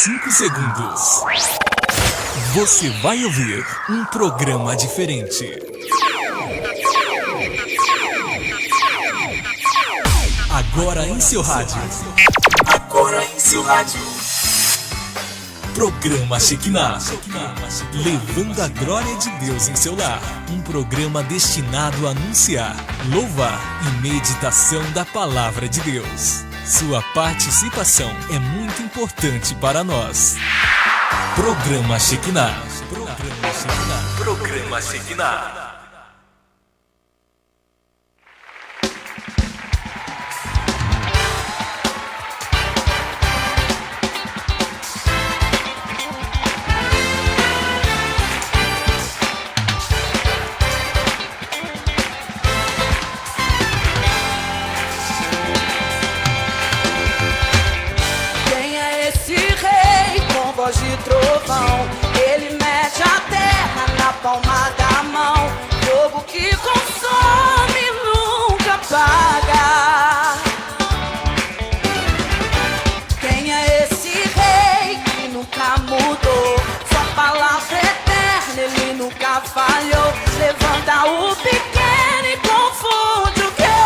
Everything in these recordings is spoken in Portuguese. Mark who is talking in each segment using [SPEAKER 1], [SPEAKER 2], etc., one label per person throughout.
[SPEAKER 1] 5 segundos. Você vai ouvir um programa diferente. Agora em seu rádio. Programa Shekinah. Levando a glória de Deus em seu lar. Um programa destinado a anunciar, louvar e meditação da palavra de Deus. Sua participação é muito importante para nós. Programa Shekinah. Programa Shekinah.
[SPEAKER 2] De trovão, ele mete a terra na palma da mão. Fogo que consome nunca apaga. Quem é esse rei que nunca mudou? Sua palavra é eterna, ele nunca falhou. Levanta o pequeno e confunde o grande.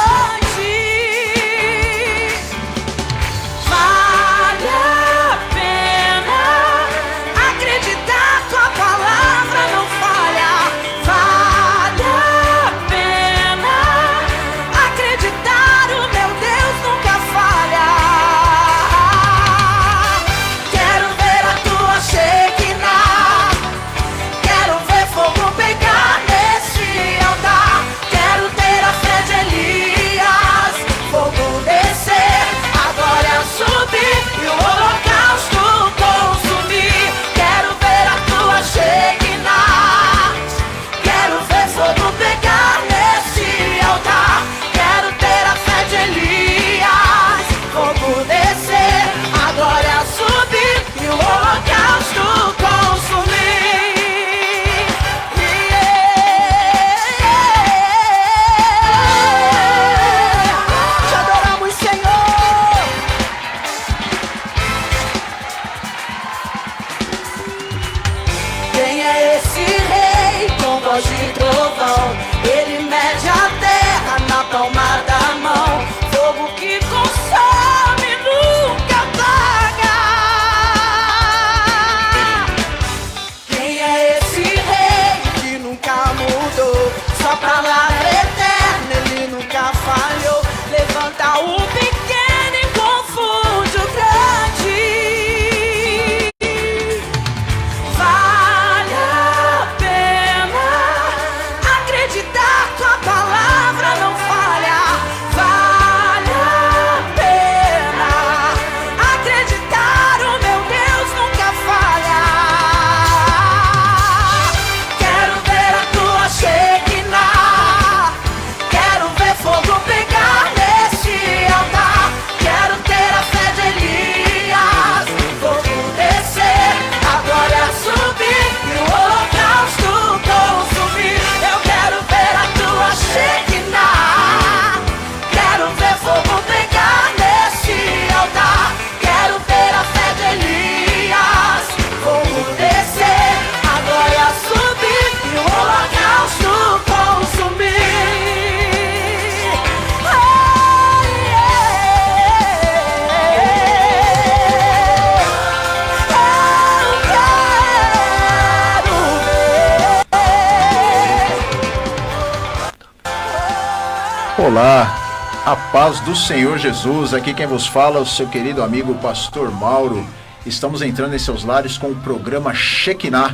[SPEAKER 3] Olá, a paz do Senhor Jesus, aqui quem vos fala é o seu querido amigo Pastor Mauro. Estamos entrando em seus lares com o programa Shekinah,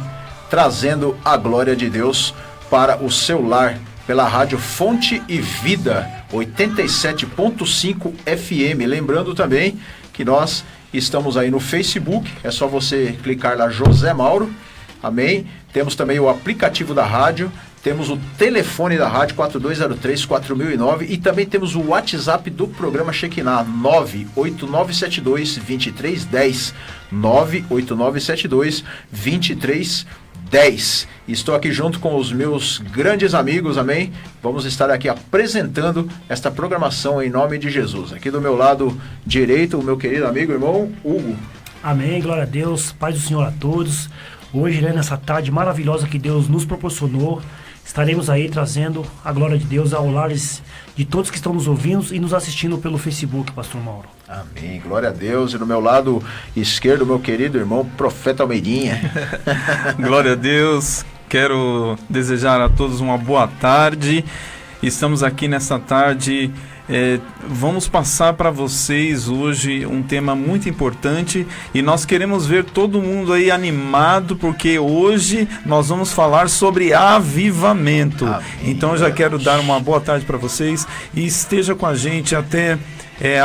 [SPEAKER 3] trazendo a glória de Deus para o seu lar, pela rádio Fonte e Vida, 87.5 FM. Lembrando também que nós estamos aí no Facebook, é só você clicar lá José Mauro, amém? Temos também o aplicativo da rádio, temos o telefone da rádio 4203-4009 e também temos o WhatsApp do programa Shekinah 98972-2310 98972-2310. Estou aqui junto com os meus grandes amigos, amém? Vamos estar aqui apresentando esta programação em nome de Jesus. Aqui do meu lado direito, o meu querido amigo, irmão Hugo.
[SPEAKER 4] Amém, glória a Deus, paz do Senhor a todos. Hoje, nessa tarde maravilhosa que Deus nos proporcionou, estaremos aí trazendo a glória de Deus ao lares de todos que estão nos ouvindo e nos assistindo pelo Facebook, Pastor Mauro.
[SPEAKER 3] Amém, glória a Deus. E no meu lado esquerdo, meu querido irmão, Profeta Almeidinha.
[SPEAKER 5] Glória a Deus. Quero desejar a todos uma boa tarde. Estamos aqui nessa tarde. Vamos passar para vocês hoje um tema muito importante e nós queremos ver todo mundo aí animado, porque hoje nós vamos falar sobre avivamento. Amém. Então eu já quero dar uma boa tarde para vocês e esteja com a gente até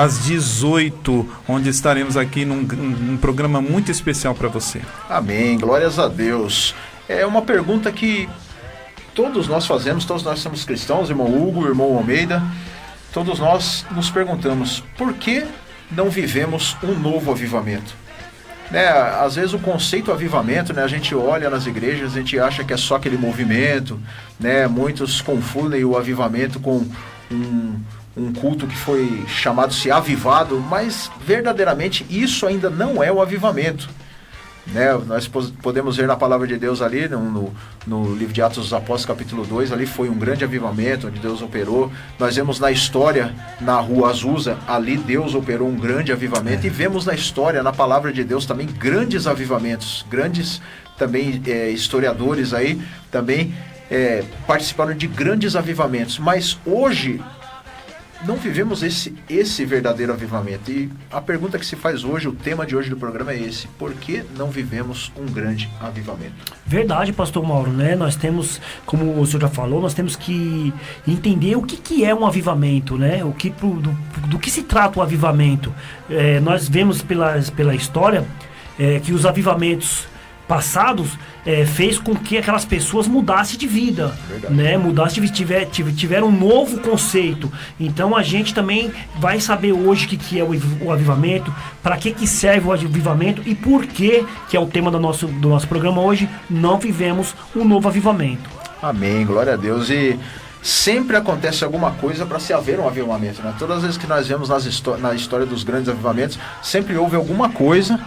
[SPEAKER 5] às 18, onde estaremos aqui num programa muito especial para você.
[SPEAKER 3] Amém, glórias a Deus. É uma pergunta que todos nós fazemos, todos nós somos cristãos, irmão Hugo, irmão Almeida. Todos nós nos perguntamos, por que não vivemos um novo avivamento? Às vezes o conceito avivamento, a gente olha nas igrejas, a gente acha que é só aquele movimento, muitos confundem o avivamento com um culto que foi chamado-se avivado, mas verdadeiramente isso ainda não é o avivamento. Nós podemos ver na palavra de Deus ali no livro de Atos dos Apóstolos, capítulo 2, ali foi um grande avivamento onde Deus operou. Nós vemos na história, na rua Azusa, ali Deus operou um grande avivamento, e vemos na história, na palavra de Deus também grandes avivamentos, grandes também historiadores aí também participaram de grandes avivamentos, mas hoje não vivemos esse verdadeiro avivamento. E a pergunta que se faz hoje, o tema de hoje do programa é esse: por que não vivemos um grande avivamento?
[SPEAKER 4] Verdade, pastor Mauro, Nós temos, como o senhor já falou, nós temos que entender o que é um avivamento, do que se trata o avivamento. Nós vemos pela história que os avivamentos passados fez com que aquelas pessoas mudassem de vida, tiveram um novo conceito. Então a gente também vai saber hoje o que é o avivamento, para que serve o avivamento e por que é o tema do nosso programa hoje. Não vivemos um novo avivamento.
[SPEAKER 3] Amém, glória a Deus. E sempre acontece alguma coisa para se haver um avivamento, Todas as vezes que nós vemos na história dos grandes avivamentos, sempre houve alguma coisa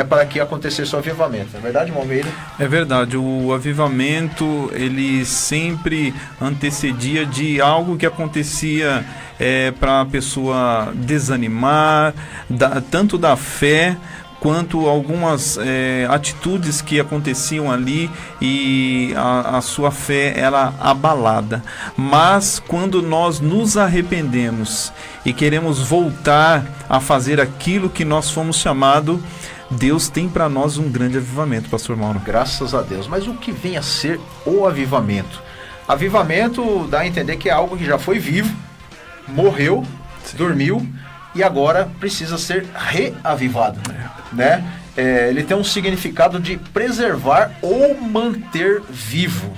[SPEAKER 3] para que acontecesse o avivamento. É verdade, irmão Almeida?
[SPEAKER 5] É verdade. O avivamento, ele sempre antecedia de algo que acontecia para a pessoa desanimar, tanto da fé quanto algumas atitudes que aconteciam ali e a sua fé era abalada. Mas quando nós nos arrependemos e queremos voltar a fazer aquilo que nós fomos chamados, Deus tem para nós um grande avivamento, pastor Mauro.
[SPEAKER 3] Graças a Deus. Mas o que vem a ser o avivamento? Avivamento dá a entender que é algo que já foi vivo, morreu, dormiu e agora precisa ser reavivado, ele tem um significado de preservar ou manter vivo,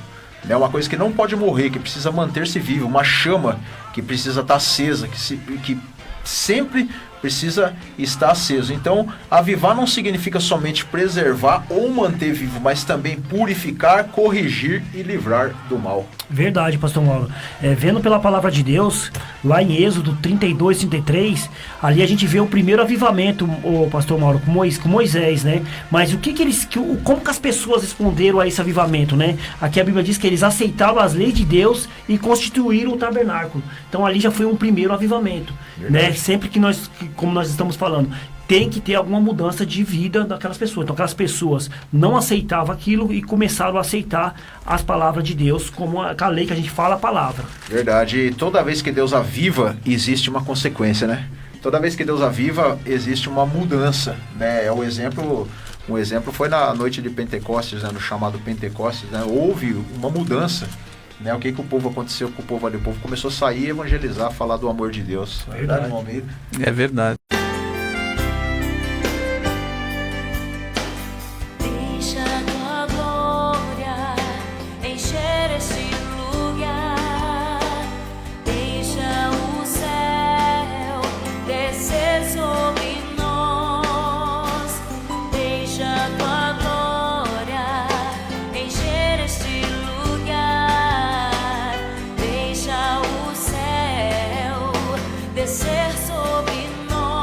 [SPEAKER 3] uma coisa que não pode morrer, que precisa manter-se vivo, uma chama que precisa estar acesa, que sempre precisa estar aceso. Então, avivar não significa somente preservar ou manter vivo, mas também purificar, corrigir e livrar do mal.
[SPEAKER 4] Verdade, pastor Mauro. Vendo pela palavra de Deus, lá em Êxodo 32, 33, ali a gente vê o primeiro avivamento, pastor Mauro, com Moisés, Mas como que as pessoas responderam a esse avivamento, Aqui a Bíblia diz que eles aceitaram as leis de Deus e constituíram o tabernáculo. Então ali já foi um primeiro avivamento, Sempre como nós estamos falando, tem que ter alguma mudança de vida daquelas pessoas. Então aquelas pessoas não aceitavam aquilo e começaram a aceitar as palavras de Deus, como a lei que a gente fala, a palavra.
[SPEAKER 3] Verdade. E toda vez que Deus aviva, existe uma consequência, Toda vez que Deus aviva, existe uma mudança, um exemplo foi na noite de Pentecostes, no chamado Pentecostes, houve uma mudança. O que o povo aconteceu com o povo ali? O povo começou a sair, evangelizar, falar do amor de Deus.
[SPEAKER 4] É verdade,
[SPEAKER 3] irmão Almeida?
[SPEAKER 5] É verdade.
[SPEAKER 2] Deixa a tua glória encher este lugar. Deixa o céu descer sobre nós. Deixa a tua glória encher este lugar. Deixa o céu descer sobre nós.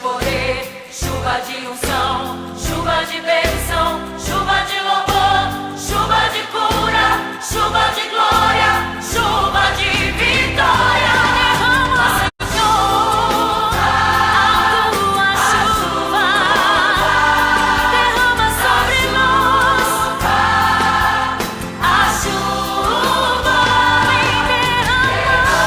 [SPEAKER 2] poder, chuva de unção, chuva de bênção, chuva de louvor, chuva de cura, chuva de glória, chuva de vitória. Derrama, Senhor, a tua chuva, derrama sobre nós a chuva,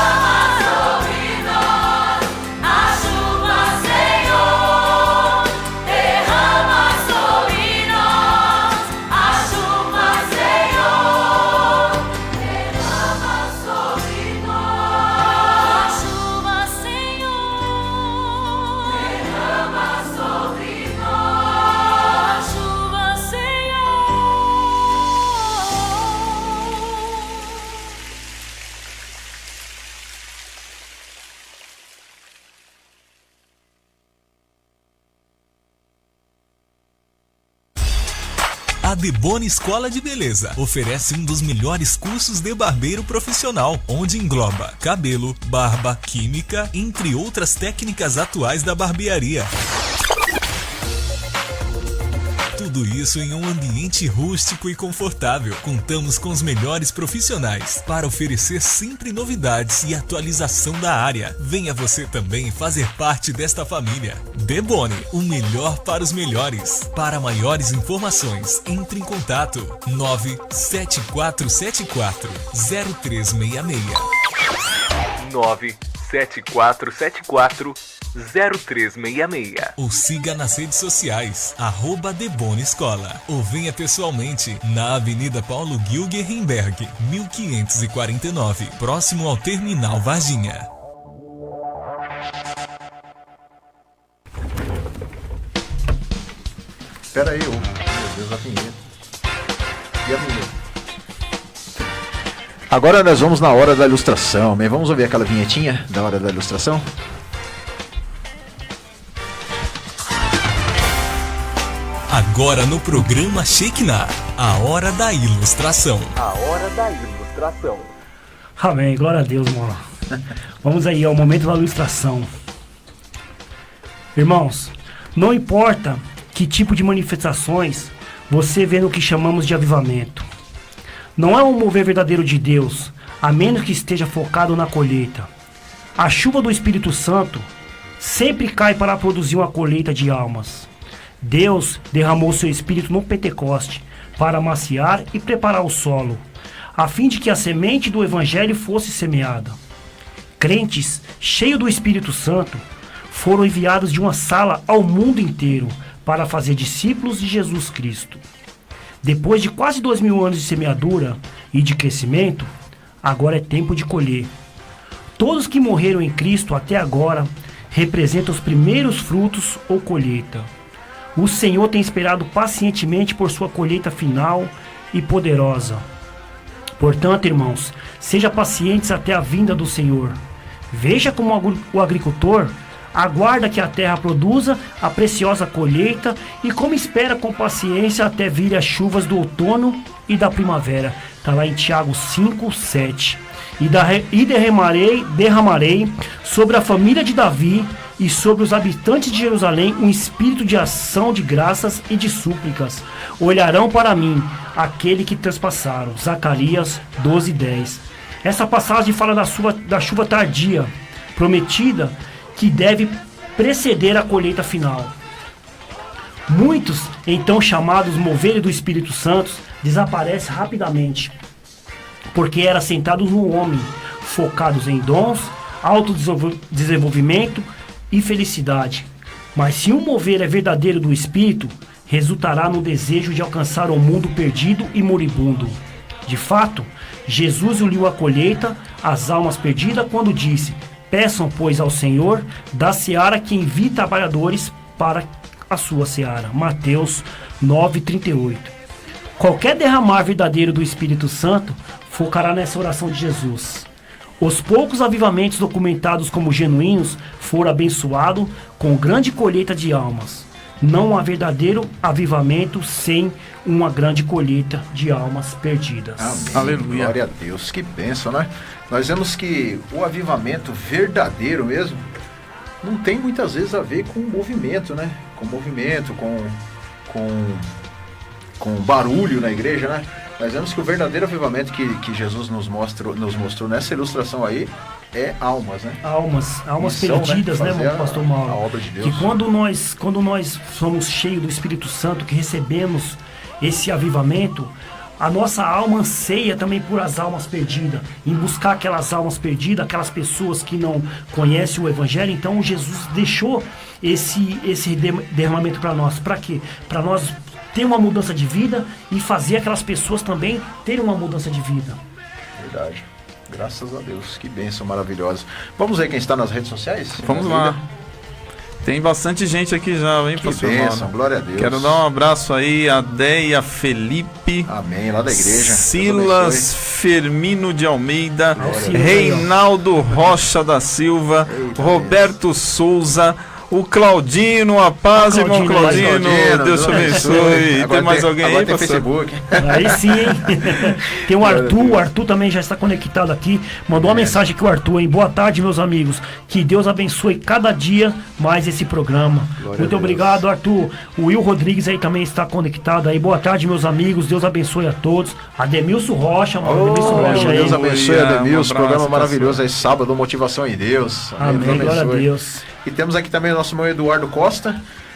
[SPEAKER 2] derrama sobre nós a chuva, Senhor, derrama sobre nós a chuva, Senhor, derrama sobre nós a chuva, Senhor, derrama sobre nós a chuva, Senhor.
[SPEAKER 1] A Deboni Escola de Beleza oferece um dos melhores cursos de barbeiro profissional, onde engloba cabelo, barba, química, entre outras técnicas atuais da barbearia. Tudo isso em um ambiente rústico e confortável. Contamos com os melhores profissionais para oferecer sempre novidades e atualização da área. Venha você também fazer parte desta família. Deboni, o melhor para os melhores. Para maiores informações, entre em contato 97474-0366.
[SPEAKER 6] 97474-0366.
[SPEAKER 1] Ou siga nas redes sociais, @Deboni Escola. Ou venha pessoalmente na Avenida Paulo Gilgenberg, 1549, próximo ao Terminal Varginha.
[SPEAKER 3] Espera aí, meu Deus, a vinheta. E a vinheta? Agora nós vamos na hora da ilustração, né? Vamos ouvir aquela vinhetinha da hora da ilustração?
[SPEAKER 1] Agora no programa Shekinah, a hora da ilustração.
[SPEAKER 6] A hora da ilustração.
[SPEAKER 4] Amém, glória a Deus, mano. Vamos aí ao momento da ilustração. Irmãos, não importa que tipo de manifestações você vê no que chamamos de avivamento. Não é um mover verdadeiro de Deus, a menos que esteja focado na colheita. A chuva do Espírito Santo sempre cai para produzir uma colheita de almas. Deus derramou seu Espírito no Pentecoste para amaciar e preparar o solo, a fim de que a semente do Evangelho fosse semeada. Crentes cheios do Espírito Santo foram enviados de uma sala ao mundo inteiro para fazer discípulos de Jesus Cristo. Depois de quase 2000 anos de semeadura e de crescimento, agora é tempo de colher. Todos que morreram em Cristo até agora representam os primeiros frutos ou colheita. O Senhor tem esperado pacientemente por sua colheita final e poderosa. Portanto, irmãos, sejam pacientes até a vinda do Senhor. Veja como o agricultor aguarda que a terra produza a preciosa colheita e como espera com paciência até vir as chuvas do outono e da primavera. Está lá em Tiago 5:7. E derramarei sobre a família de Davi e sobre os habitantes de Jerusalém um espírito de ação de graças e de súplicas. Olharão para mim aquele que transpassaram. Zacarias 12:10. Essa passagem fala da chuva tardia, prometida, que deve preceder a colheita final. Muitos, então chamados mover do Espírito Santo, desaparecem rapidamente, porque eram sentados no homem, focados em dons, autodesenvolvimento e felicidade. Mas se um mover é verdadeiro do Espírito, resultará no desejo de alcançar o mundo perdido e moribundo. De fato, Jesus uniu a colheita às almas perdidas quando disse: peçam, pois, ao Senhor da seara que envie trabalhadores para a sua seara. Mateus 9:38. Qualquer derramar verdadeiro do Espírito Santo focará nessa oração de Jesus. Os poucos avivamentos documentados como genuínos foram abençoados com grande colheita de almas. Não há verdadeiro avivamento sem uma grande colheita de almas perdidas.
[SPEAKER 3] Amém.
[SPEAKER 5] Aleluia.
[SPEAKER 3] Glória a Deus, que bênção, né? Nós vemos que o avivamento verdadeiro mesmo não tem muitas vezes a ver com movimento, né? Com movimento, com barulho na igreja, né? Nós vemos que o verdadeiro avivamento que Jesus nos mostrou nessa ilustração aí é almas, né?
[SPEAKER 4] Almas
[SPEAKER 3] Missão,
[SPEAKER 4] perdidas, né,
[SPEAKER 3] fazer
[SPEAKER 4] pastor Mauro?
[SPEAKER 3] a obra de Deus.
[SPEAKER 4] Que quando nós somos cheios do Espírito Santo, que recebemos esse avivamento, a nossa alma anseia também por as almas perdidas, em buscar aquelas almas perdidas, aquelas pessoas que não conhecem o Evangelho. Então Jesus deixou esse derramamento para nós. Para quê? Para nós ter uma mudança de vida e fazer aquelas pessoas também terem uma mudança de vida.
[SPEAKER 3] Verdade. Graças a Deus. Que bênção maravilhosa. Vamos ver quem está nas redes sociais?
[SPEAKER 5] Vamos lá. Tem bastante gente aqui já, hein, pastor
[SPEAKER 3] bênção,
[SPEAKER 5] Mauro?
[SPEAKER 3] glória a Deus.
[SPEAKER 5] Quero dar um abraço aí a Deia Felipe.
[SPEAKER 3] Amém, lá da igreja.
[SPEAKER 5] Silas Firmino de Almeida,
[SPEAKER 4] Silas,
[SPEAKER 5] Reinaldo Rocha da Silva,
[SPEAKER 3] Eita,
[SPEAKER 5] Roberto Souza, o Claudino, a paz, irmão Claudino, Deus te abençoe.
[SPEAKER 3] Agora
[SPEAKER 5] Tem mais alguém
[SPEAKER 3] agora
[SPEAKER 5] aí,
[SPEAKER 3] tem
[SPEAKER 5] pastor?
[SPEAKER 3] Facebook.
[SPEAKER 4] Aí sim, hein? Tem o Arthur também já está conectado aqui. Mandou uma mensagem aqui, o Arthur, hein? Boa tarde, meus amigos. Que Deus abençoe cada dia mais esse programa.
[SPEAKER 3] Glória a
[SPEAKER 4] Muito
[SPEAKER 3] Deus.
[SPEAKER 4] obrigado, Arthur. O Will Rodrigues aí também está conectado aí. Boa tarde, meus amigos. Deus abençoe a todos. Ademilson Rocha, mano. Ademilson Rocha aí.
[SPEAKER 3] Deus abençoe,
[SPEAKER 5] Aleluia.
[SPEAKER 3] Ademilson.
[SPEAKER 5] Um abraço,
[SPEAKER 3] Programa maravilhoso aí, sábado, Motivação em Deus.
[SPEAKER 4] Amém,
[SPEAKER 3] Deus
[SPEAKER 4] glória a
[SPEAKER 3] abençoe.
[SPEAKER 4] Deus.
[SPEAKER 3] E temos aqui também o nosso irmão Eduardo Costa,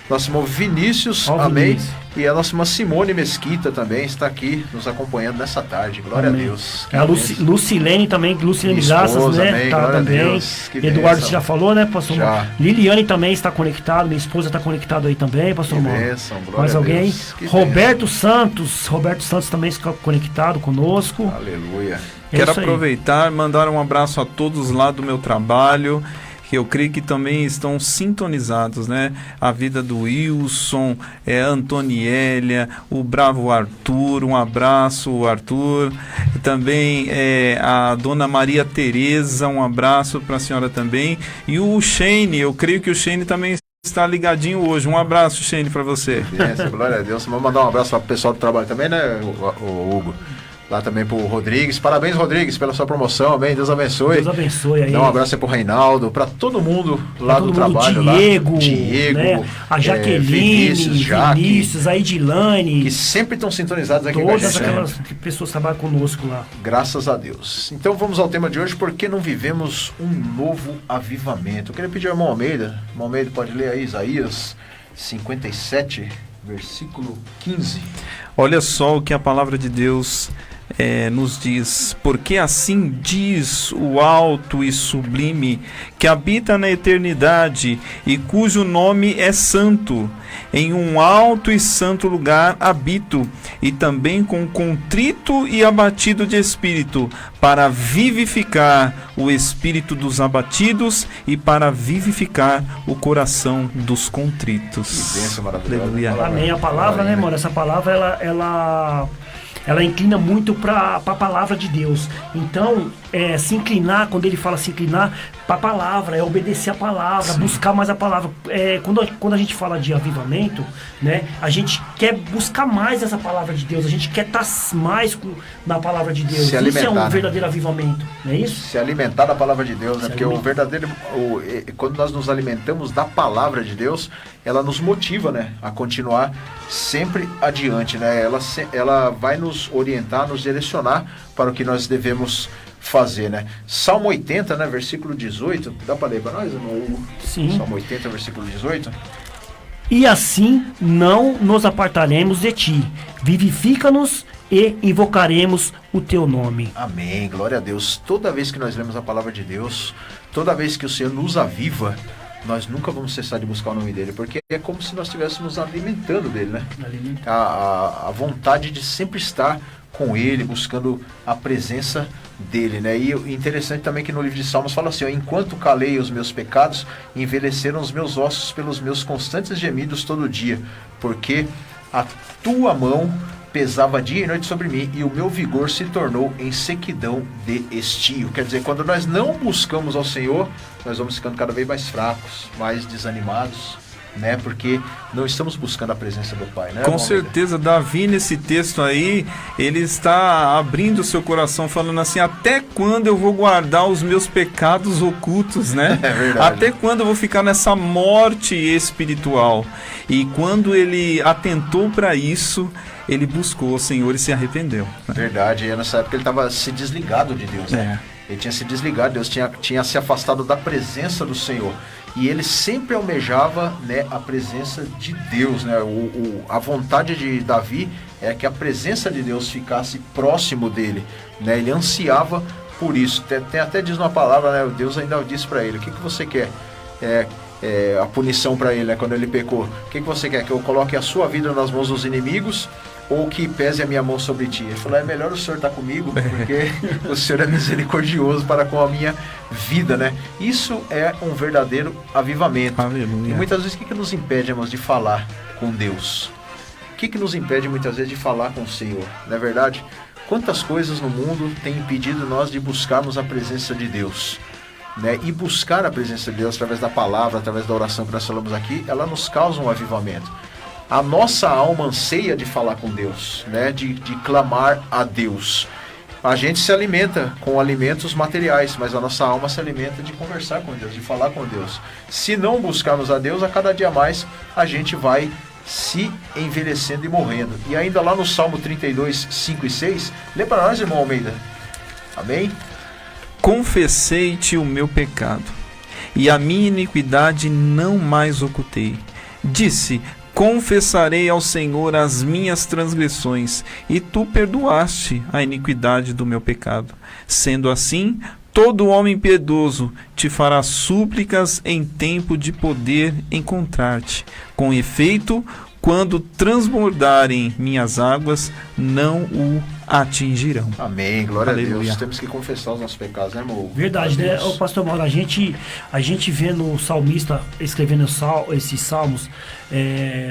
[SPEAKER 3] nosso irmão Vinícius,
[SPEAKER 4] Ó,
[SPEAKER 3] amém.
[SPEAKER 4] Vinícius.
[SPEAKER 3] E a nossa irmã Simone Mesquita também está aqui nos acompanhando nessa tarde. Glória
[SPEAKER 4] Amém.
[SPEAKER 3] a Deus.
[SPEAKER 4] A Lucilene também, Lucilene
[SPEAKER 3] Minha
[SPEAKER 4] Graças,
[SPEAKER 3] esposa,
[SPEAKER 4] né?
[SPEAKER 3] amém,
[SPEAKER 4] Tá
[SPEAKER 3] glória a
[SPEAKER 4] também.
[SPEAKER 3] Deus, que
[SPEAKER 4] Eduardo,
[SPEAKER 3] bênção.
[SPEAKER 4] você já falou, né, pastor
[SPEAKER 3] Já.
[SPEAKER 4] Mauro? Liliane também está conectado, minha esposa está conectada aí também, pastor
[SPEAKER 3] Que
[SPEAKER 4] Mauro.
[SPEAKER 3] bênção, glória
[SPEAKER 4] Mais
[SPEAKER 3] a
[SPEAKER 4] alguém?
[SPEAKER 3] Deus, que
[SPEAKER 4] Roberto Santos também está conectado conosco.
[SPEAKER 3] Aleluia.
[SPEAKER 4] É
[SPEAKER 5] Quero
[SPEAKER 4] isso aí.
[SPEAKER 5] aproveitar e mandar um abraço a todos lá do meu trabalho, que eu creio que também estão sintonizados, né? A vida do Wilson, Antoniélia, o bravo Arthur, um abraço, Arthur. Também a dona Maria Tereza, um abraço para a senhora também. E o Shane, eu creio que o Shane também está ligadinho hoje. Um abraço, Shane, para você.
[SPEAKER 3] Bênção, glória a Deus. Vamos mandar um abraço para o pessoal do trabalho também, né, o Hugo? Lá também pro Rodrigues. Parabéns, Rodrigues, pela sua promoção. Amém. Deus abençoe.
[SPEAKER 4] Deus abençoe aí.
[SPEAKER 3] Dá um abraço aí pro Reinaldo, para todo mundo lá
[SPEAKER 4] Todo
[SPEAKER 3] do
[SPEAKER 4] mundo,
[SPEAKER 3] trabalho.
[SPEAKER 4] Diego,
[SPEAKER 3] Diego,
[SPEAKER 4] né? A Jaqueline, Vinícius, a Edilane,
[SPEAKER 3] que sempre estão sintonizados aqui com a
[SPEAKER 4] todas
[SPEAKER 3] gente.
[SPEAKER 4] aquelas pessoas que trabalham conosco lá.
[SPEAKER 3] Graças a Deus. Então vamos ao tema de hoje, por que não vivemos um novo avivamento? Eu queria pedir ao irmão Almeida. Irmão Almeida, pode ler aí Isaías 57, versículo 15.
[SPEAKER 5] Olha só o que a palavra de Deus nos diz: porque assim diz o alto e sublime, que habita na eternidade e cujo nome é santo. Em um alto e santo lugar habito, e também com contrito e abatido de espírito, para vivificar o espírito dos abatidos e para vivificar o coração dos contritos.
[SPEAKER 3] Que bênção maravilhosa.
[SPEAKER 5] Aleluia.
[SPEAKER 4] Amém. A palavra, né, mano? Essa palavra, ela inclina muito para a palavra de Deus. Então, se inclinar, quando ele fala se inclinar, para a palavra, é obedecer a palavra, buscar mais a palavra. Quando a gente fala de avivamento, né, a gente quer buscar mais essa palavra de Deus, a gente quer estar mais na palavra de Deus.
[SPEAKER 3] Se
[SPEAKER 4] Isso é
[SPEAKER 3] alimentar,
[SPEAKER 4] um
[SPEAKER 3] né?
[SPEAKER 4] verdadeiro avivamento, não é isso?
[SPEAKER 3] Se alimentar da palavra de Deus, né?
[SPEAKER 4] Se
[SPEAKER 3] Porque o
[SPEAKER 4] alimentar.
[SPEAKER 3] verdadeiro, quando nós nos alimentamos da palavra de Deus, ela nos motiva, né, a continuar sempre adiante, né? Ela vai nos orientar, nos direcionar para o que nós devemos fazer, né? Salmo 80, né, versículo 18, dá para ler para nós, irmão Hugo?
[SPEAKER 4] Sim.
[SPEAKER 3] Salmo 80, versículo 18.
[SPEAKER 4] E assim não nos apartaremos de ti. Vivifica-nos e invocaremos o teu nome.
[SPEAKER 3] Amém, glória a Deus. Toda vez que nós lemos a palavra de Deus, toda vez que o Senhor nos aviva, nós nunca vamos cessar de buscar o nome dele, porque é como se nós estivéssemos alimentando dele, né? A vontade de sempre estar com ele, buscando a presença dele, né? E interessante também que no livro de Salmos fala assim, ó, enquanto calei os meus pecados, envelheceram os meus ossos pelos meus constantes gemidos todo dia, porque a tua mão pesava dia e noite sobre mim, e o meu vigor se tornou em sequidão de estio. Quer dizer, quando nós não buscamos ao Senhor, nós vamos ficando cada vez mais fracos, mais desanimados, né? Porque não estamos buscando a presença do Pai, né?
[SPEAKER 5] Com certeza, Davi, nesse texto aí, ele está abrindo o seu coração, falando assim: até quando eu vou guardar os meus pecados ocultos, né?
[SPEAKER 3] É verdade.
[SPEAKER 5] Até quando eu vou ficar nessa morte espiritual? E quando ele atentou para isso, ele buscou o Senhor e se arrependeu.
[SPEAKER 3] Verdade, e nessa época ele estava se desligado de Deus, né? Ele tinha se desligado, Deus tinha se afastado da presença do Senhor. E ele sempre almejava, né, a presença de Deus, né? A vontade de Davi é que a presença de Deus ficasse próximo dele, né? Ele ansiava por isso. Tem até diz uma palavra, né? Deus ainda disse para ele: o que você quer? A punição para ele, né? Quando ele pecou. O que você quer? Que eu coloque a sua vida nas mãos dos inimigos, ou que pese a minha mão sobre ti? Ele falou: é melhor o Senhor estar comigo, porque o Senhor é misericordioso para com a minha vida, né? Isso é um verdadeiro avivamento.
[SPEAKER 5] Aleluia.
[SPEAKER 3] E muitas vezes o que nos impede, irmãos, de falar com Deus? O que nos impede muitas vezes de falar com o Senhor? Não é verdade? Quantas coisas no mundo têm impedido nós de buscarmos a presença de Deus? Né? E buscar a presença de Deus através da palavra, através da oração que nós falamos aqui, ela nos causa um avivamento. A nossa alma anseia de falar com Deus, né? de clamar a Deus. A gente se alimenta com alimentos materiais, mas a nossa alma se alimenta de conversar com Deus, de falar com Deus. Se não buscarmos a Deus, a cada dia mais a gente vai se envelhecendo e morrendo. E ainda lá no Salmo 32, 5 e 6, lê para nós, irmão Almeida. Amém?
[SPEAKER 5] Confessei-te o meu pecado, e a minha iniquidade não mais ocultei. Disse: confessarei ao Senhor as minhas transgressões, e tu perdoaste a iniquidade do meu pecado. Sendo assim, todo homem piedoso te fará súplicas em tempo de poder encontrar-te. Com efeito, quando transbordarem minhas águas, não o atingirão.
[SPEAKER 3] Amém, glória
[SPEAKER 5] Aleluia.
[SPEAKER 3] a Deus. Temos que confessar os nossos pecados, né, irmão?
[SPEAKER 4] Verdade, né, ô, pastor Mauro? A gente vendo o salmista escrevendo esses salmos,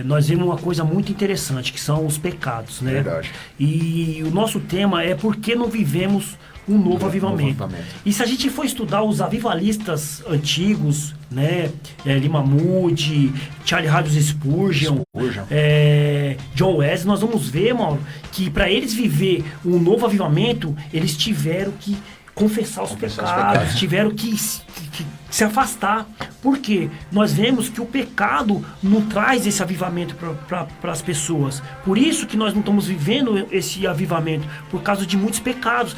[SPEAKER 4] nós vemos uma coisa muito interessante, que são os pecados, né?
[SPEAKER 3] Verdade.
[SPEAKER 4] E o nosso tema é: por que não vivemos um novo avivamento? E se a gente for estudar os avivalistas antigos, né, Lima Moody, Charles Haddon Spurgeon, John Wesley, nós vamos ver, Mauro, que para eles viver um novo avivamento, eles tiveram que confessar os pecados, tiveram que se afastar. Por quê? Nós vemos que o pecado não traz esse avivamento para as pessoas. Por isso que nós não estamos vivendo esse avivamento, por causa de muitos pecados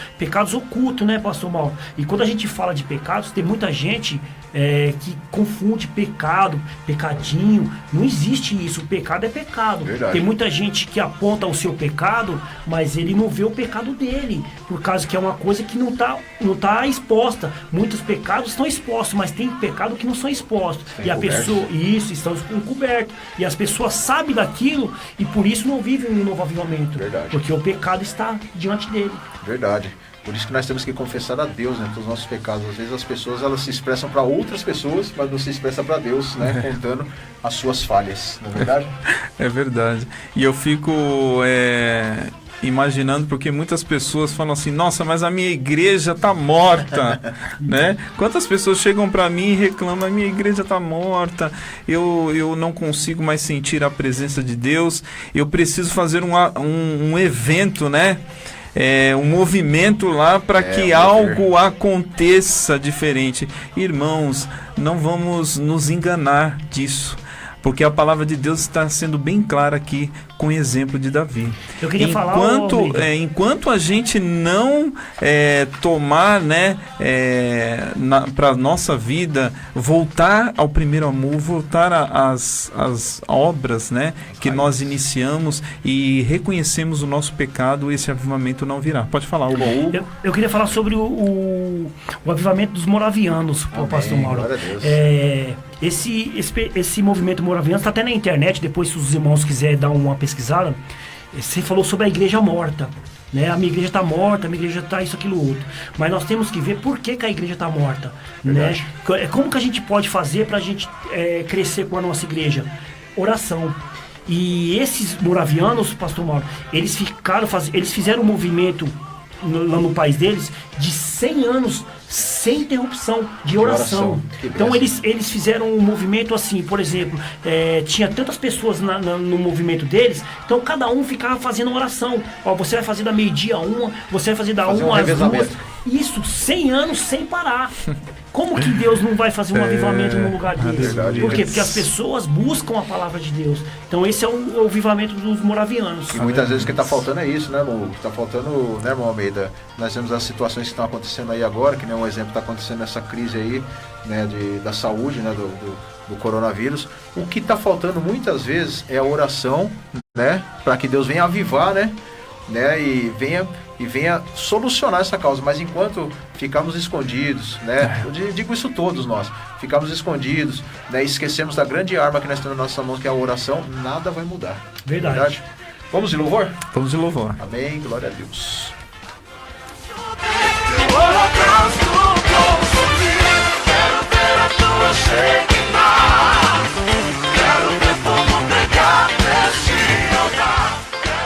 [SPEAKER 4] ocultos, né, pastor Mauro? E quando a gente fala de pecados, tem muita gente que confunde pecado, pecadinho. Não existe isso. O pecado é pecado.
[SPEAKER 3] Verdade.
[SPEAKER 4] Tem muita gente que aponta o seu pecado, mas ele não vê o pecado dele, por causa que é uma coisa que não tá exposta. Muitos pecados estão expostos, mas tem pecado que não são expostos. E a pessoa, estão encobertos. E as pessoas sabem daquilo e por isso não vivem um novo avivamento.
[SPEAKER 3] Verdade.
[SPEAKER 4] Porque o pecado está diante dele.
[SPEAKER 3] Verdade. Por isso que nós temos que confessar a Deus, né, todos os nossos pecados. Às vezes as pessoas, elas se expressam para outras pessoas, mas não se expressa para Deus, né, contando as suas falhas. Não é verdade?
[SPEAKER 5] É verdade. E eu fico imaginando, porque muitas pessoas falam assim: nossa, mas a minha igreja tá morta, né? Quantas pessoas chegam para mim e reclamam: a minha igreja tá morta, eu não consigo mais sentir a presença de Deus, eu preciso fazer um evento, né? Um movimento lá para que algo aconteça diferente. Irmãos, não vamos nos enganar disso, porque a palavra de Deus está sendo bem clara aqui com o exemplo de Davi.
[SPEAKER 4] Eu queria
[SPEAKER 5] enquanto a gente não tomar, né, para nossa vida, voltar ao primeiro amor, voltar às obras, né, que nós iniciamos e reconhecemos o nosso pecado, esse avivamento não virá. Pode falar, Hugo.
[SPEAKER 4] Eu queria falar sobre o avivamento dos moravianos, pastor Mauro. Esse movimento moraviano está até na internet, depois se os irmãos quiserem dar uma pesquisada. Você falou sobre a igreja morta, né? A minha igreja está morta, a minha igreja está isso, aquilo, outro. Mas nós temos que ver por que a igreja está morta, né? Como que a gente pode fazer para a gente crescer com a nossa igreja? Oração. E esses moravianos, pastor Mauro, eles fizeram um movimento lá no país deles de 100 anos sem interrupção de oração.
[SPEAKER 3] Que
[SPEAKER 4] Então
[SPEAKER 3] benção.
[SPEAKER 4] eles fizeram um movimento assim, por exemplo, tinha tantas pessoas no movimento deles, então cada um ficava fazendo oração. Ó, você vai fazer da meio-dia uma, você vai fazer da
[SPEAKER 3] Fazer um
[SPEAKER 4] uma às duas.
[SPEAKER 3] revezamento.
[SPEAKER 4] Isso, 100 anos sem parar. Como que Deus não vai fazer um avivamento num lugar desse?
[SPEAKER 3] verdade.
[SPEAKER 4] Por quê? Porque as pessoas buscam a palavra de Deus. Então esse é o avivamento dos moravianos.
[SPEAKER 3] E muitas vezes o que está faltando é isso, né, Lu? O que está faltando, né, irmão Almeida? Nós temos as situações que estão acontecendo aí agora, que nem um exemplo está acontecendo nessa crise aí, né, da saúde, né, do coronavírus. O que está faltando muitas vezes é a oração, né, para que Deus venha avivar, né, e venha solucionar essa causa. Mas enquanto ficamos escondidos, né, eu digo isso todos nós, ficamos escondidos, né, esquecemos da grande arma que nós temos na nossa mão, que é a oração, nada vai mudar.
[SPEAKER 4] Verdade.
[SPEAKER 3] Vamos de louvor?
[SPEAKER 5] Vamos de louvor.
[SPEAKER 3] Amém, glória a Deus.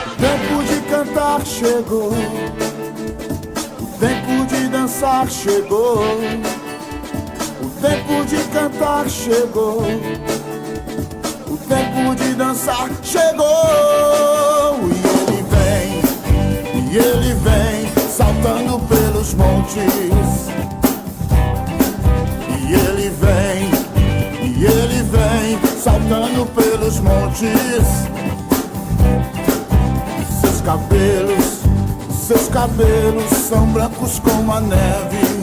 [SPEAKER 7] O tempo de cantar chegou, o tempo de dançar chegou, o tempo de cantar chegou, o tempo de dançar chegou. E ele vem saltando pelos montes. E ele vem saltando pelos montes. Seus cabelos são brancos como a neve.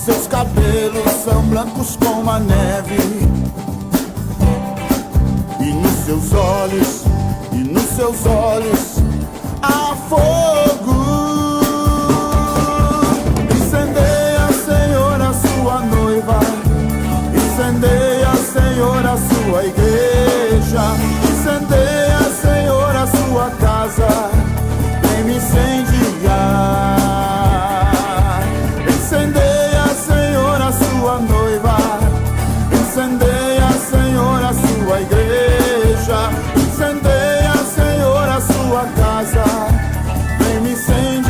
[SPEAKER 7] Seus cabelos são brancos como a neve. E nos seus olhos há fogo. Incendeia, Senhor, a sua noiva. Incendeia, Senhor, a sua igreja. Incendeia, Senhor, a sua casa. Vem me incendiar. Incendeia, Senhor, a sua noiva. Incendeia, Senhor, a sua igreja. Incendeia, Senhor, a sua casa. Vem me incendiar.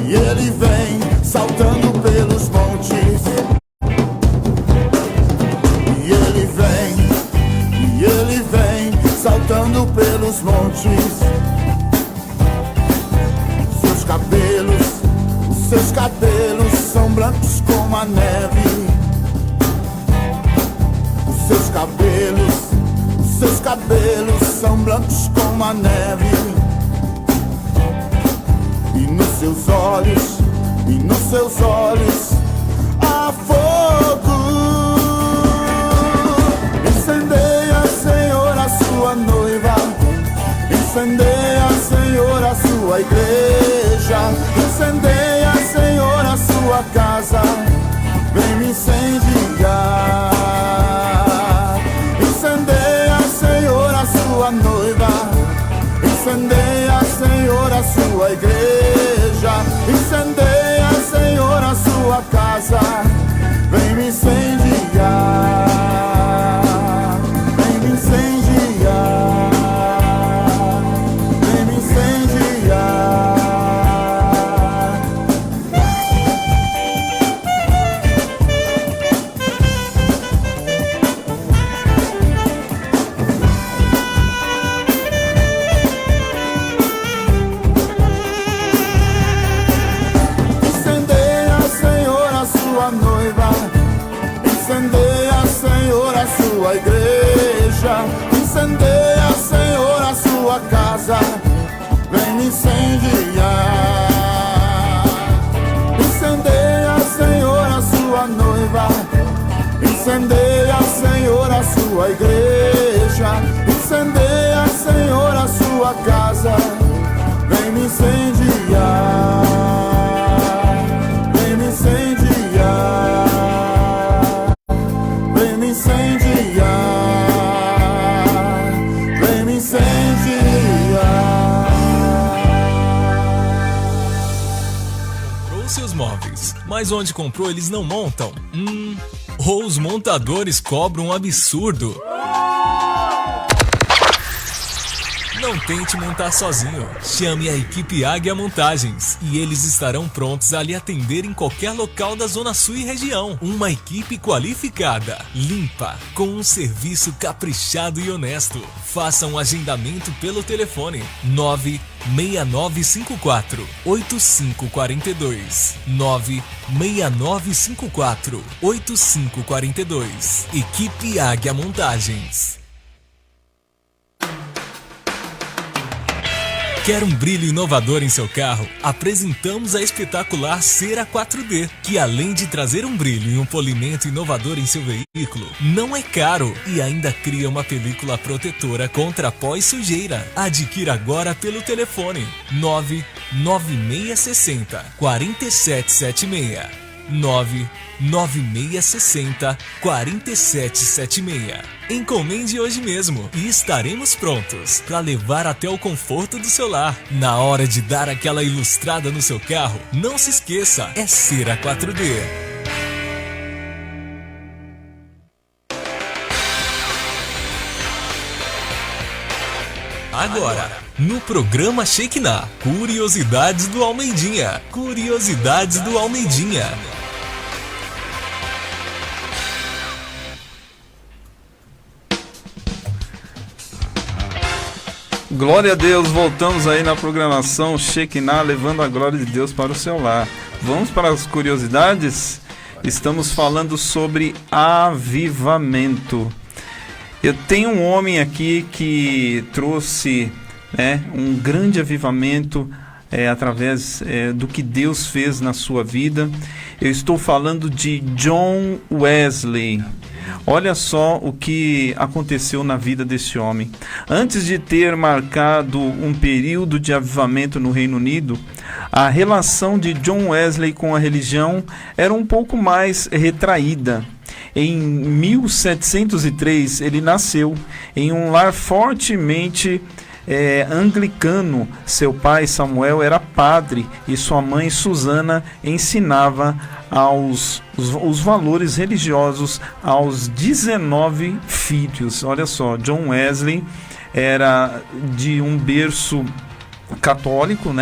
[SPEAKER 7] E ele vem saltando pelos montes. E ele vem saltando pelos montes. Seus cabelos são brancos como a neve. Seus cabelos são brancos como a neve. E nos seus olhos há fogo. Incendeia, Senhor, a sua noiva. Incendeia, Senhor, a sua igreja. Incendeia, Senhor, a sua casa. Vem me incendiar. Incendeia, Senhor, a sua noiva. Incendeia, Senhor, a sua igreja. Incendeia, Senhor, a sua casa. Vem me incendiar. Vem me incendiar. Vem me incendiar. Incendeia, Senhor, a sua noiva. Incendeia, Senhor, a sua igreja. Incendeia, Senhor, a sua casa. Vem me incendiar. Incendeia, Senhor, a sua noiva. Incendeia, Senhor, a sua igreja. Incendeia, Senhor, a sua casa. Vem me incendiar. Vem me incendiar. Vem me incendiar. Vem me incendiar.
[SPEAKER 1] Comprou seus móveis, mas onde comprou eles não montam? Ou os montadores cobram um absurdo? Não tente montar sozinho. Chame a equipe Águia Montagens e eles estarão prontos a lhe atender em qualquer local da Zona Sul e região. Uma equipe qualificada, limpa, com um serviço caprichado e honesto. Faça um agendamento pelo telefone 96954-8542. 96954-8542. Equipe Águia Montagens. Quer um brilho inovador em seu carro? Apresentamos a espetacular Cera 4D, que além de trazer um brilho e um polimento inovador em seu veículo, não é caro e ainda cria uma película protetora contra pó e sujeira. Adquira agora pelo telefone 99660-4776. 99660-4776. Encomende hoje mesmo e estaremos prontos para levar até o conforto do seu lar. Na hora de dar aquela ilustrada no seu carro, não se esqueça, é Cera 4D. Agora, no programa Shekinah, Curiosidades do Almeidinha. Curiosidades do Almeidinha.
[SPEAKER 5] Glória a Deus, voltamos aí na programação Shekinah, levando a glória de Deus para o seu lar. Vamos para as curiosidades? Estamos falando sobre avivamento. Eu tenho um homem aqui que trouxe um grande avivamento através do que Deus fez na sua vida. Eu estou falando de John Wesley. Olha só o que aconteceu na vida desse homem. Antes de ter marcado um período de avivamento no Reino Unido, a relação de John Wesley com a religião era um pouco mais retraída. Em 1703, ele nasceu em um lar fortemente anglicano. Seu pai, Samuel, era padre e sua mãe, Susana, ensinava os valores religiosos aos 19 filhos. Olha só, John Wesley era de um berço católico,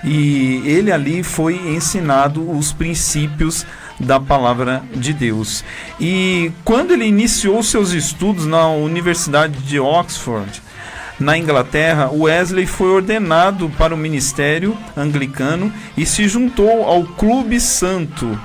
[SPEAKER 5] E ele ali foi ensinado os princípios da palavra de Deus. E quando ele iniciou seus estudos na Universidade de Oxford, na Inglaterra, Wesley foi ordenado para o ministério anglicano e se juntou ao Clube Santo,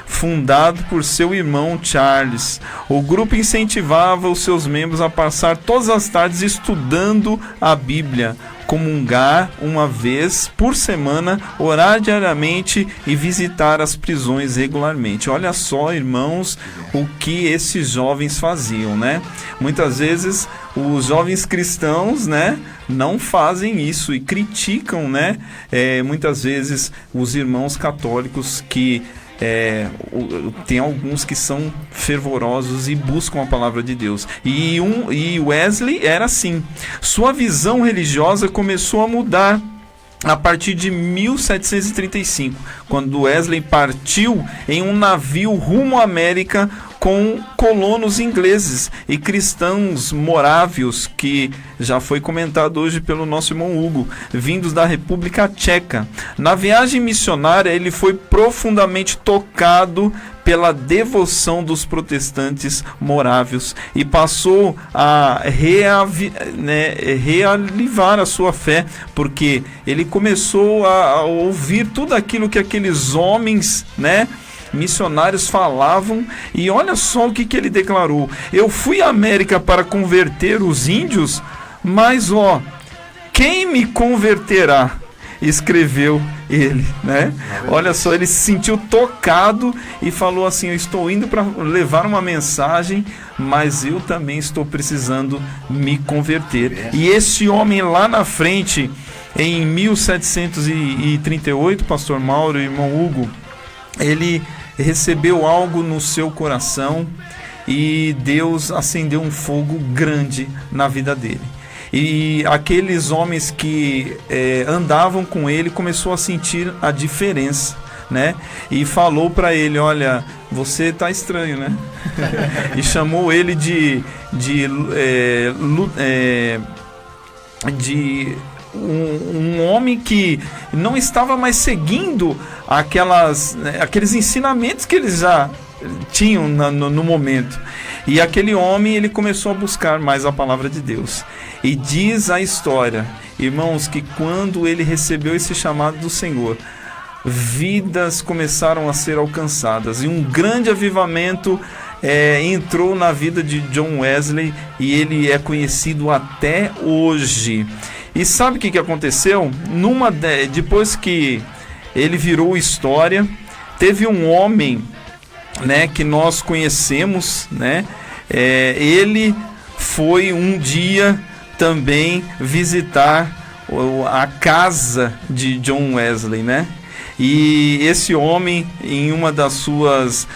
[SPEAKER 5] fundado por seu irmão Charles. O grupo incentivava os seus membros a passar todas as tardes estudando a Bíblia, comungar uma vez por semana, orar diariamente e visitar as prisões regularmente. Olha só, irmãos, o que esses jovens faziam, Muitas vezes os jovens cristãos, não fazem isso e criticam, muitas vezes os irmãos católicos que tem alguns que são fervorosos e buscam a palavra de Deus. E Wesley era assim. Sua visão religiosa começou a mudar a partir de 1735, quando Wesley partiu em um navio rumo à América com colonos ingleses e cristãos morávios, que já foi comentado hoje pelo nosso irmão Hugo, vindos da República Tcheca. Na viagem missionária, ele foi profundamente tocado pela devoção dos protestantes morávios e passou a reavivar a sua fé, porque ele começou a ouvir tudo aquilo que aqueles homens, missionários falavam. E olha só o que ele declarou: eu fui à América para converter os índios, mas quem me converterá? Escreveu ele, Olha só, ele se sentiu tocado e falou assim: eu estou indo para levar uma mensagem, mas eu também estou precisando me converter. E esse homem lá na frente, em 1738, pastor Mauro e irmão Hugo, ele recebeu algo no seu coração e Deus acendeu um fogo grande na vida dele. E aqueles homens que andavam com ele começou a sentir a diferença, E falou para ele: olha, você tá estranho, E chamou ele de de um homem que não estava mais seguindo aqueles ensinamentos que eles já tinham no momento. E aquele homem, ele começou a buscar mais a palavra de Deus. E diz a história, irmãos, que quando ele recebeu esse chamado do Senhor, vidas começaram a ser alcançadas. E um grande avivamento entrou na vida de John Wesley, e ele é conhecido até hoje. E sabe o que aconteceu? Depois que ele virou história, teve um homem, né, que nós conhecemos, né? Ele foi um dia também visitar a casa de John Wesley, né? E esse homem, em uma das suas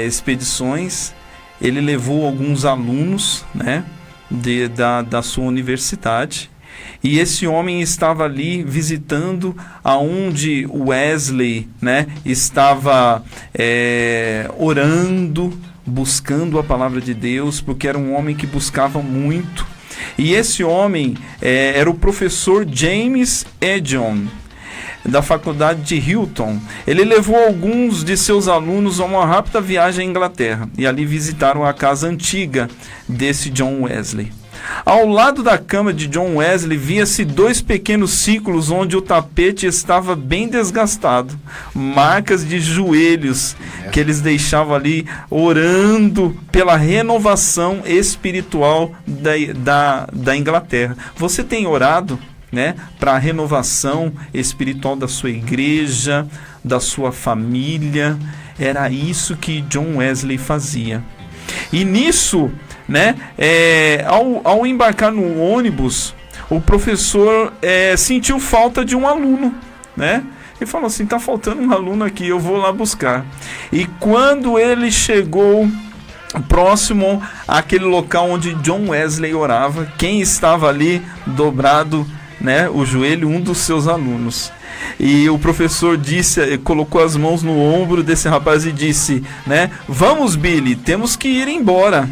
[SPEAKER 5] expedições, ele levou alguns alunos, né, da sua universidade. E esse homem estava ali visitando aonde Wesley, né, estava orando, buscando a palavra de Deus, porque era um homem que buscava muito. E esse homem era o professor James Edjon, da faculdade de Hilton. Ele levou alguns de seus alunos a uma rápida viagem à Inglaterra, e ali visitaram a casa antiga desse John Wesley. Ao lado da cama de John Wesley via-se 2 pequenos círculos onde o tapete estava bem desgastado, marcas de joelhos que eles deixavam ali orando pela renovação espiritual da Inglaterra. Você tem orado, né, para a renovação espiritual da sua igreja, da sua família? Era isso que John Wesley fazia. E nisso, né, ao embarcar no ônibus, o professor sentiu falta de um aluno, né? Ele falou assim: tá faltando um aluno aqui, eu vou lá buscar. E quando ele chegou próximo àquele local onde John Wesley orava, quem estava ali dobrado, né, o joelho? Um dos seus alunos. E o professor colocou as mãos no ombro desse rapaz e disse, né: vamos, Billy, temos que ir embora.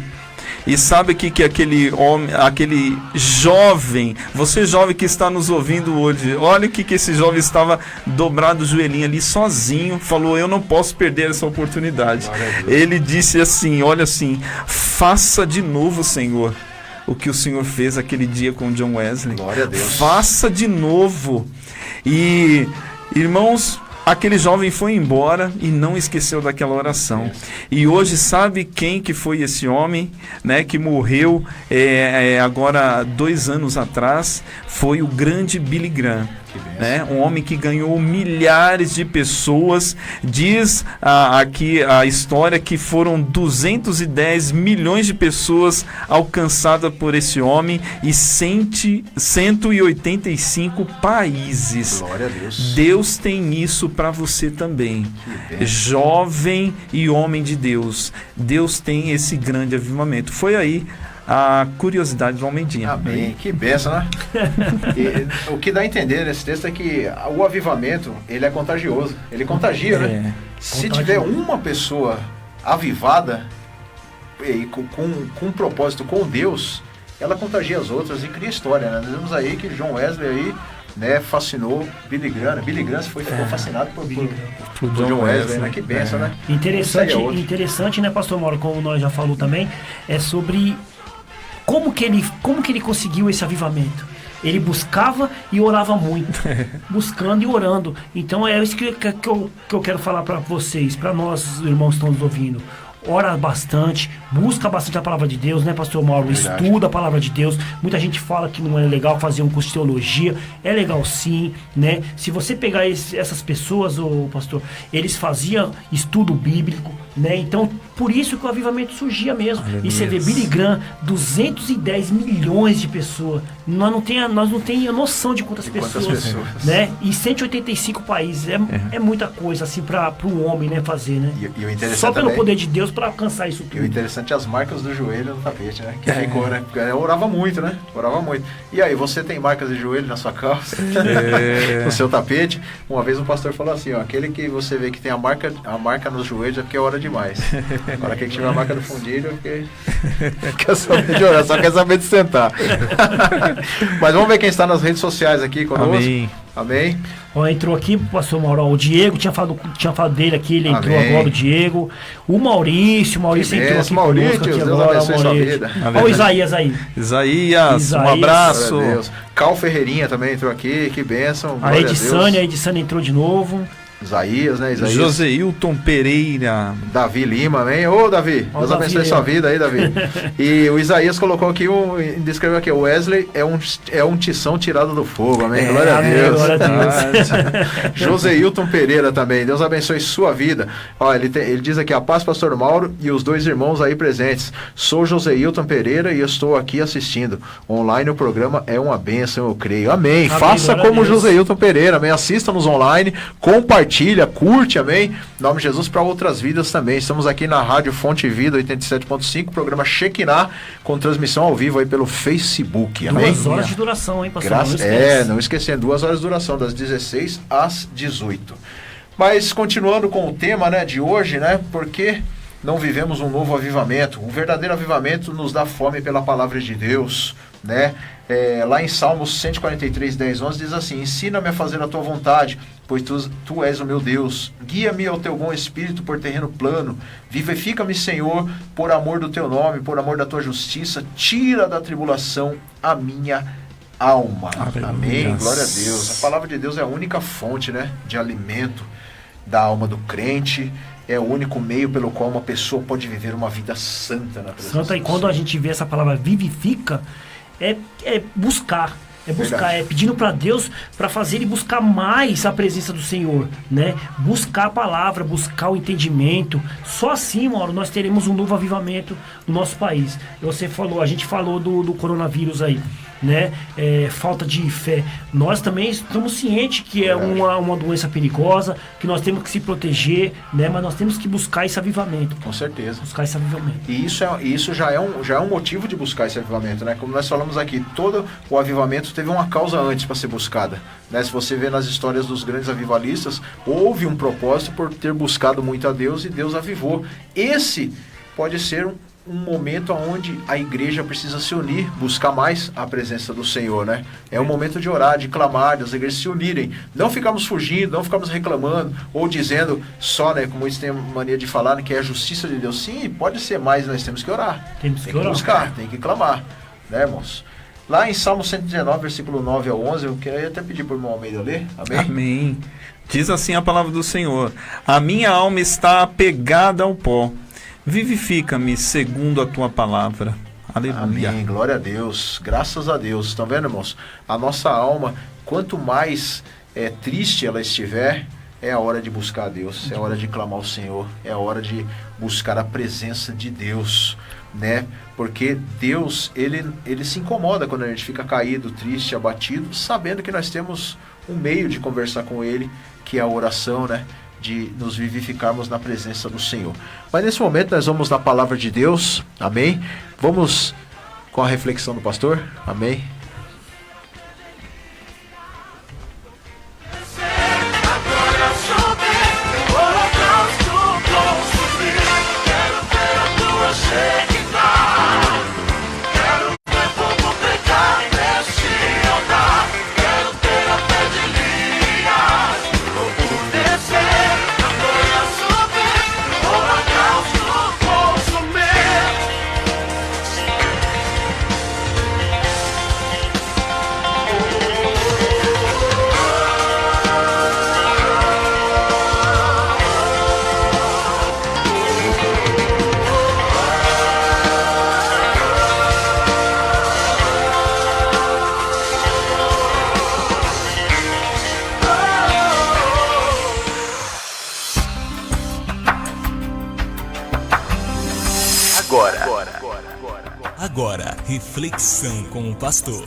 [SPEAKER 5] E sabe o que aquele homem, aquele jovem, você jovem que está nos ouvindo hoje, olha o que esse jovem estava dobrado o joelhinho ali sozinho, falou: eu não posso perder essa oportunidade. Ele disse assim, olha assim: faça de novo, Senhor, o que o Senhor fez aquele dia com John Wesley.
[SPEAKER 3] Glória a Deus.
[SPEAKER 5] Faça de novo. E, irmãos, aquele jovem foi embora e não esqueceu daquela oração. E hoje, sabe quem que foi esse homem, né, que morreu agora 2 anos atrás? Foi o grande Billy Graham. Né? Um homem que ganhou milhares de pessoas. Diz aqui a história que foram 210 milhões de pessoas alcançadas por esse homem e 185 países.
[SPEAKER 3] Glória a Deus.
[SPEAKER 5] Deus tem isso para você também, jovem e homem de Deus. Deus tem esse grande avivamento. Foi aí a curiosidade do Homem-Dinha.
[SPEAKER 3] Amém. Que benção, né? E, o que dá a entender nesse texto é que o avivamento, ele é contagioso. Ele contagia, né? Se tiver uma pessoa avivada e com um propósito com Deus, ela contagia as outras e cria história, né? Nós vemos aí que John Wesley aí, né, fascinou Billy Graham. Billy Graham ficou fascinado por John Wesley, né? Que benção, né?
[SPEAKER 4] Interessante, né, pastor Mauro, como nós já falamos também, é sobre como que ele conseguiu esse avivamento. Ele buscava e orava muito, buscando e orando. Então é isso que eu quero falar para vocês, para nós, irmãos que estão nos ouvindo. Ora bastante, busca bastante a palavra de Deus, né, pastor Mauro?
[SPEAKER 3] Verdade.
[SPEAKER 4] Estuda a palavra de Deus. Muita gente fala que não é legal fazer um curso de teologia. É legal sim, né? Se você pegar essas pessoas, pastor, eles faziam estudo bíblico, né? Então, por isso que o avivamento surgia mesmo.
[SPEAKER 5] Aleluia.
[SPEAKER 4] E você vê Billy Graham, 210 milhões de pessoas nós não tem noção de quantas pessoas, né? Em 185 países, é muita coisa, assim, para um homem, né, fazer, né?
[SPEAKER 3] E o interessante
[SPEAKER 4] só pelo
[SPEAKER 3] também,
[SPEAKER 4] poder de Deus para alcançar isso tudo.
[SPEAKER 3] E o interessante é as marcas do joelho no tapete, né? Que ficou, né? Porque eu orava muito, né? Orava muito. E aí, você tem marcas de joelho na sua calça? No seu tapete? Uma vez um pastor falou assim, ó, aquele que você vê que tem a marca nos joelhos é porque é hora demais. Agora, aquele que tiver a marca do fundilho é porque quer saber de orar, só quer saber de sentar. Mas vamos ver quem está nas redes sociais aqui conosco. Amém.
[SPEAKER 4] Ó, entrou aqui, pastor Mauro, o Diego, tinha falado dele aqui, ele entrou agora, o Diego. O Maurício entrou aqui
[SPEAKER 3] Maurício,
[SPEAKER 4] conosco aqui
[SPEAKER 3] Deus
[SPEAKER 4] agora.
[SPEAKER 3] abençoe sua vida.
[SPEAKER 4] Ó, o Isaías aí.
[SPEAKER 5] Isaías, um abraço.
[SPEAKER 3] Cal Ferreirinha também entrou aqui, que bênção.
[SPEAKER 4] A Edissânia entrou de novo.
[SPEAKER 3] Isaías, né? Isaías.
[SPEAKER 5] Joseilton Pereira.
[SPEAKER 3] Davi Lima, amém? Ô, Davi, Deus abençoe sua vida aí, Davi. E o Isaías colocou aqui, descreveu aqui, o Wesley é um tição tirado do fogo, amém? Glória a Deus.
[SPEAKER 4] Glória a Deus.
[SPEAKER 3] Joseilton Pereira também, Deus abençoe sua vida. Ó, ele diz aqui, a paz, pastor Mauro e os dois irmãos aí presentes. Sou Joseilton Pereira e estou aqui assistindo. Online o programa é uma bênção, eu creio. Amém. Faça como Joseilton Pereira, amém? Assista-nos online, compartilha, curte, amém? Em nome de Jesus, para outras vidas também. Estamos aqui na Rádio Fonte Vida 87.5, programa Shekinah, com transmissão ao vivo aí pelo Facebook, amém?
[SPEAKER 4] 2 horas de duração, hein, pastor?
[SPEAKER 3] Não esquecendo, 2 horas de duração, das 16 às 18. Mas continuando com o tema, né, de hoje, né, porque não vivemos um novo avivamento. Um verdadeiro avivamento nos dá fome pela palavra de Deus, né? Lá em Salmos 143, 10, 11 diz assim: ensina-me a fazer a tua vontade, pois tu és o meu Deus. Guia-me ao teu bom espírito por terreno plano. Vivifica-me, Senhor, por amor do teu nome, por amor da tua justiça. Tira da tribulação a minha alma.
[SPEAKER 5] Aleluia.
[SPEAKER 3] Amém. Glória a Deus. A palavra de Deus é a única fonte, né, de alimento da alma do crente. É o único meio pelo qual uma pessoa pode viver uma vida santa na presença
[SPEAKER 4] santa. E quando a gente vê essa palavra vivifica, é buscar. É pedindo para Deus para fazer ele buscar mais a presença do Senhor, né? Buscar a palavra, buscar o entendimento. Só assim, Mauro, nós teremos um novo avivamento no nosso país. A gente falou do coronavírus aí, né? Falta de fé. Nós também estamos cientes que é uma doença perigosa, que nós temos que se proteger, né? Mas nós temos que buscar esse avivamento.
[SPEAKER 3] Com certeza.
[SPEAKER 4] Buscar esse avivamento.
[SPEAKER 3] E isso já é um motivo de buscar esse avivamento, né? Como nós falamos aqui, todo o avivamento teve uma causa antes para ser buscada, né? Se você vê nas histórias dos grandes avivalistas, houve um propósito por ter buscado muito a Deus e Deus avivou. Esse pode ser um momento onde a igreja precisa se unir, buscar mais a presença do Senhor, né? É um momento de orar, de clamar, das igrejas se unirem. Não ficarmos fugindo, não ficarmos reclamando ou dizendo só, né, como muitos têm mania de falar, né, que é a justiça de Deus. Sim, pode ser, mas nós temos que orar. Tem que buscar, tem que clamar, né, irmãos? Lá em Salmo 119, versículo 9 ao 11, eu queria até pedir para o irmão Almeida ler. Amém?
[SPEAKER 5] Amém. Diz assim a palavra do Senhor: a minha alma está apegada ao pó. Vivifica-me segundo a tua palavra. Aleluia.
[SPEAKER 3] Amém, glória a Deus, graças a Deus. Estão vendo, irmãos? A nossa alma, quanto mais triste ela estiver, é a hora de buscar a Deus, é a hora de clamar ao Senhor, é a hora de buscar a presença de Deus, né? Porque Deus, ele se incomoda quando a gente fica caído, triste, abatido, sabendo que nós temos um meio de conversar com Ele, que é a oração, né? De nos vivificarmos na presença do Senhor. Mas nesse momento nós vamos na palavra de Deus, amém? Vamos com a reflexão do pastor, amém?
[SPEAKER 1] Agora, reflexão com o pastor.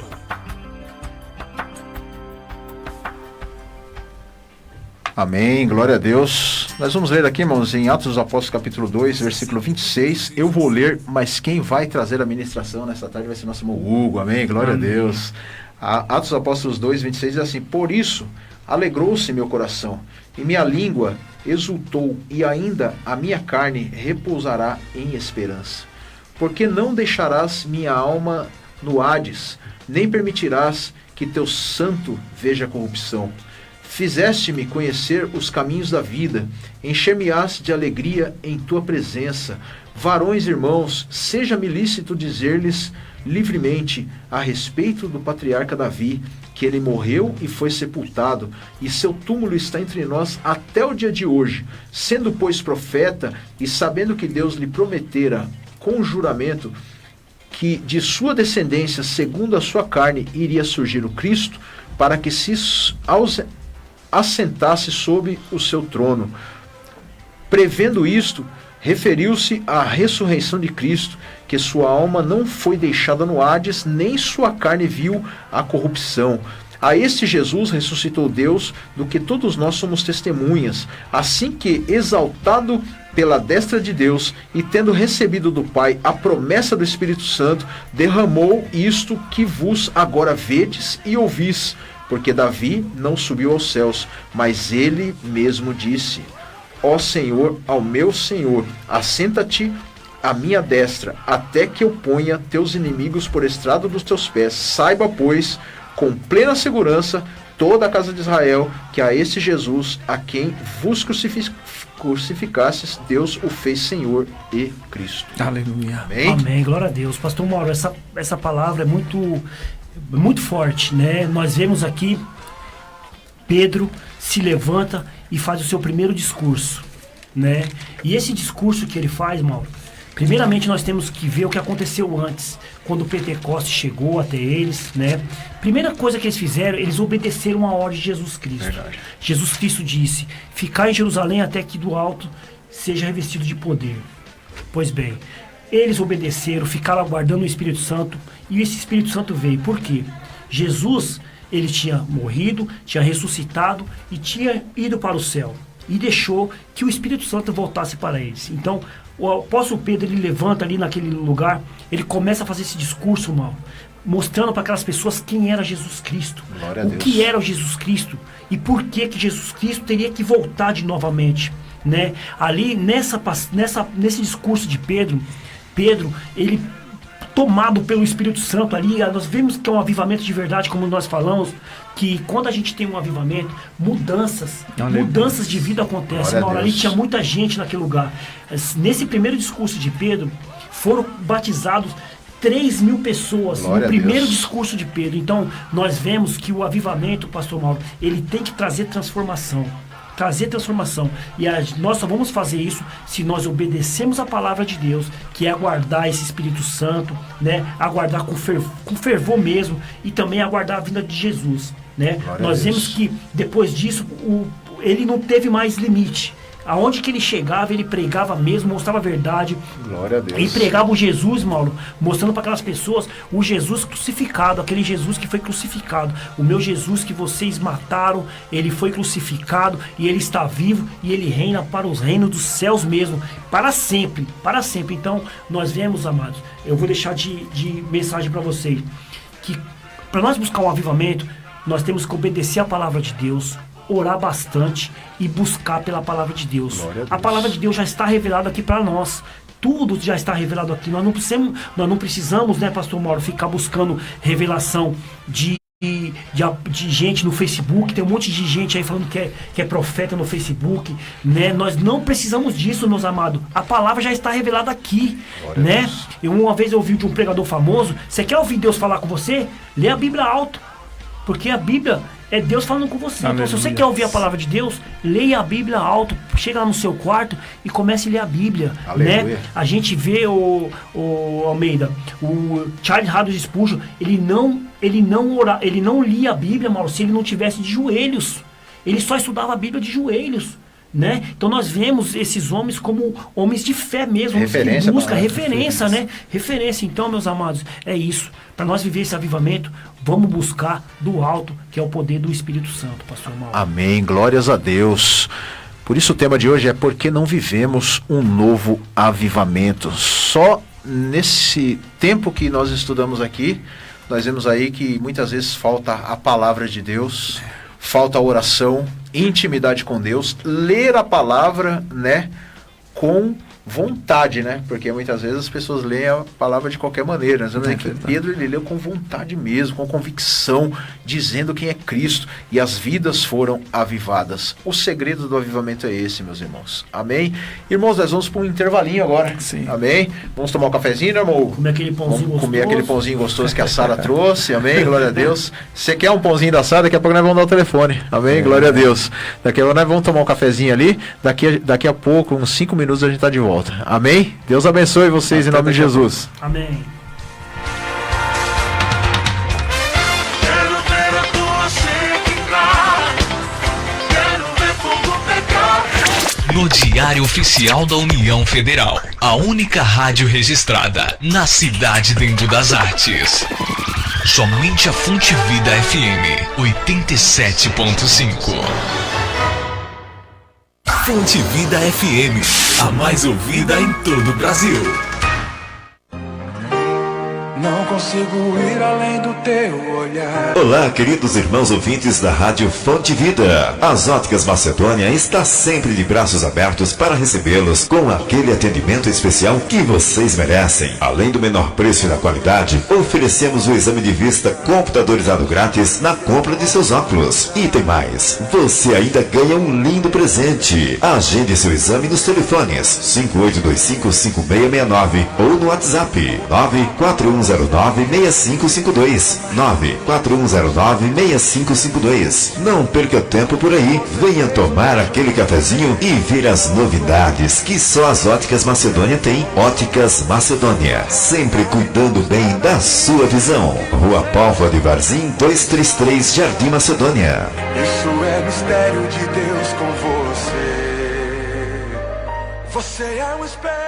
[SPEAKER 3] Amém, glória a Deus. Nós vamos ler aqui, irmãos, em Atos dos Apóstolos, capítulo 2, versículo 26. Eu vou ler, mas quem vai trazer a ministração nessa tarde vai ser nosso irmão Hugo. Amém, glória a Deus. Atos dos Apóstolos 2, 26 diz assim: por isso, alegrou-se meu coração, e minha língua exultou, e ainda a minha carne repousará em esperança. Porque não deixarás minha alma no Hades, nem permitirás que teu santo veja corrupção. Fizeste-me conhecer os caminhos da vida, encher-me-ás de alegria em tua presença. Varões irmãos, seja-me lícito dizer-lhes livremente a respeito do patriarca Davi, que ele morreu e foi sepultado, e seu túmulo está entre nós até o dia de hoje. Sendo, pois, profeta, e sabendo que Deus lhe prometera com juramento que de sua descendência, segundo a sua carne, iria surgir o Cristo, para que se assentasse sob o seu trono. Prevendo isto, referiu-se à ressurreição de Cristo, que sua alma não foi deixada no Hades, nem sua carne viu a corrupção. A este Jesus ressuscitou Deus, do que todos nós somos testemunhas, assim que, exaltado pela destra de Deus, e tendo recebido do Pai a promessa do Espírito Santo, derramou isto que vos agora vedes e ouvis. Porque Davi não subiu aos céus, mas ele mesmo disse: ó Senhor, ao meu Senhor, assenta-te à minha destra, até que eu ponha teus inimigos por estrado dos teus pés. Saiba, pois, com plena segurança, toda a casa de Israel, que a esse Jesus, a quem vos crucificastes, Deus o fez Senhor e Cristo.
[SPEAKER 5] Aleluia.
[SPEAKER 3] Amém?
[SPEAKER 4] Amém, glória a Deus. Pastor Mauro, essa palavra é muito forte, né? Nós vemos aqui Pedro se levanta e faz o seu primeiro discurso, né? E esse discurso que ele faz, Mauro, primeiramente nós temos que ver o que aconteceu antes, quando o Pentecostes chegou até eles, né? Primeira coisa que eles fizeram, eles obedeceram a ordem de Jesus Cristo.
[SPEAKER 3] Verdade.
[SPEAKER 4] Jesus Cristo disse: ficai em Jerusalém até que do alto seja revestido de poder. Pois bem, eles obedeceram, ficaram aguardando o Espírito Santo, e esse Espírito Santo veio. Por quê? Jesus, ele tinha morrido, tinha ressuscitado e tinha ido para o céu, e deixou que o Espírito Santo voltasse para eles. Então, o apóstolo Pedro, ele levanta ali naquele lugar, ele começa a fazer esse discurso, mal, mostrando para aquelas pessoas quem era Jesus Cristo,
[SPEAKER 3] Glória a
[SPEAKER 4] o
[SPEAKER 3] Deus.
[SPEAKER 4] que era o Jesus Cristo, e por que Jesus Cristo teria que voltar de novamente, né? Ali, nesse discurso de Pedro, ele, tomado pelo Espírito Santo ali, nós vemos que é um avivamento de verdade, como nós falamos, que quando a gente tem um avivamento, mudanças de vida acontecem. Na hora ali tinha muita gente naquele lugar. Nesse primeiro discurso de Pedro, foram batizados 3.000 pessoas.
[SPEAKER 3] Glória
[SPEAKER 4] no
[SPEAKER 3] a
[SPEAKER 4] primeiro
[SPEAKER 3] Deus.
[SPEAKER 4] discurso de Pedro. Então, nós vemos que o avivamento, pastor Mauro, ele tem que trazer transformação. E nós só vamos fazer isso se nós obedecemos a palavra de Deus, que é aguardar esse Espírito Santo, né? Aguardar com fervor mesmo, e também aguardar a vinda de Jesus, né? Nós vemos que depois disso ele não teve mais limite. Aonde que ele chegava, ele pregava mesmo, mostrava a verdade.
[SPEAKER 3] Glória a Deus.
[SPEAKER 4] E pregava o Jesus, Mauro, mostrando para aquelas pessoas o Jesus crucificado, aquele Jesus que foi crucificado. O meu Jesus que vocês mataram, ele foi crucificado e ele está vivo e ele reina para os reinos dos céus mesmo, para sempre, para sempre. Então, nós vemos, amados, eu vou deixar de mensagem para vocês, que para nós buscar um avivamento, nós temos que obedecer a palavra de Deus, orar bastante e buscar pela palavra de Deus. A palavra de Deus já está revelada aqui para nós. Tudo já está revelado aqui. Nós não precisamos, né, pastor Mauro, ficar buscando revelação de gente no Facebook. Tem um monte de gente aí falando que é profeta no Facebook, né? Nós não precisamos disso, meus amados. A palavra já está revelada aqui, né? Uma vez eu ouvi de um pregador famoso: você quer ouvir Deus falar com você? Lê a Bíblia alto, porque a Bíblia é Deus falando com você. Aleluia. Então, se você quer ouvir a palavra de Deus, leia a Bíblia alto, chega lá no seu quarto e comece a ler a Bíblia, né? A gente vê o Almeida, o Charles Haddon Spurgeon, ele não lia a Bíblia, Mauro, se ele não tivesse de joelhos. Ele só estudava a Bíblia de joelhos, né? Então nós vemos esses homens como homens de fé mesmo,
[SPEAKER 3] Referência,
[SPEAKER 4] busca
[SPEAKER 3] mano,
[SPEAKER 4] referência, né? Referência. Então, meus amados, é isso. Para nós viver esse avivamento, vamos buscar do alto, que é o poder do Espírito Santo, pastor Mauro.
[SPEAKER 3] Amém, glórias a Deus. Por isso o tema de hoje é por que não vivemos um novo avivamento. Só nesse tempo que nós estudamos aqui, nós vemos aí que muitas vezes falta a palavra de Deus, falta a oração, intimidade com Deus, ler a palavra, né, com vontade, né? Porque muitas vezes as pessoas leem a palavra de qualquer maneira. Nós vemos que Pedro, ele leu com vontade mesmo, com convicção, dizendo quem é Cristo, e as vidas foram avivadas. O segredo do avivamento é esse, meus irmãos. Amém? Irmãos, nós vamos para um intervalinho agora.
[SPEAKER 5] Sim.
[SPEAKER 3] Amém? Vamos tomar um cafezinho, né, irmão?
[SPEAKER 4] Comer aquele pãozinho
[SPEAKER 3] Vamos comer
[SPEAKER 4] gostoso.
[SPEAKER 3] aquele pãozinho gostoso que a Sara trouxe. Amém? Glória a Deus. Você quer um pãozinho da Sara? Daqui a pouco nós vamos dar o telefone. Amém? Glória a Deus. Daqui a pouco nós vamos tomar um cafezinho ali. Daqui a pouco, uns 5 minutos, a gente está de volta. Amém? Deus abençoe vocês em nome de Jesus.
[SPEAKER 4] Amém.
[SPEAKER 7] Quero ver a tua chegar, quero ver fogo pegar.
[SPEAKER 1] No Diário Oficial da União Federal, a única rádio registrada na cidade de Embu das Artes. Somente a Fonte Vida FM 87.5. Fonte Vida FM, a mais ouvida em todo o Brasil.
[SPEAKER 7] Não consigo ir além do teu olhar.
[SPEAKER 8] Olá, queridos irmãos ouvintes da Rádio Fonte Vida. As Óticas Macedônia está sempre de braços abertos para recebê-los com aquele atendimento especial que vocês merecem. Além do menor preço e da qualidade, oferecemos o exame de vista computadorizado grátis na compra de seus óculos. E tem mais, você ainda ganha um lindo presente. Agende seu exame nos telefones 5825-5669 ou no WhatsApp 94109-6552. 94109-6552. Não perca tempo por aí. Venha tomar aquele cafezinho e ver as novidades que só as Óticas Macedônia tem. Óticas Macedônia, sempre cuidando bem da sua visão. Rua Póvoa de Varzim, 233, Jardim Macedônia.
[SPEAKER 7] Isso é mistério de Deus com você. Você é um espelho.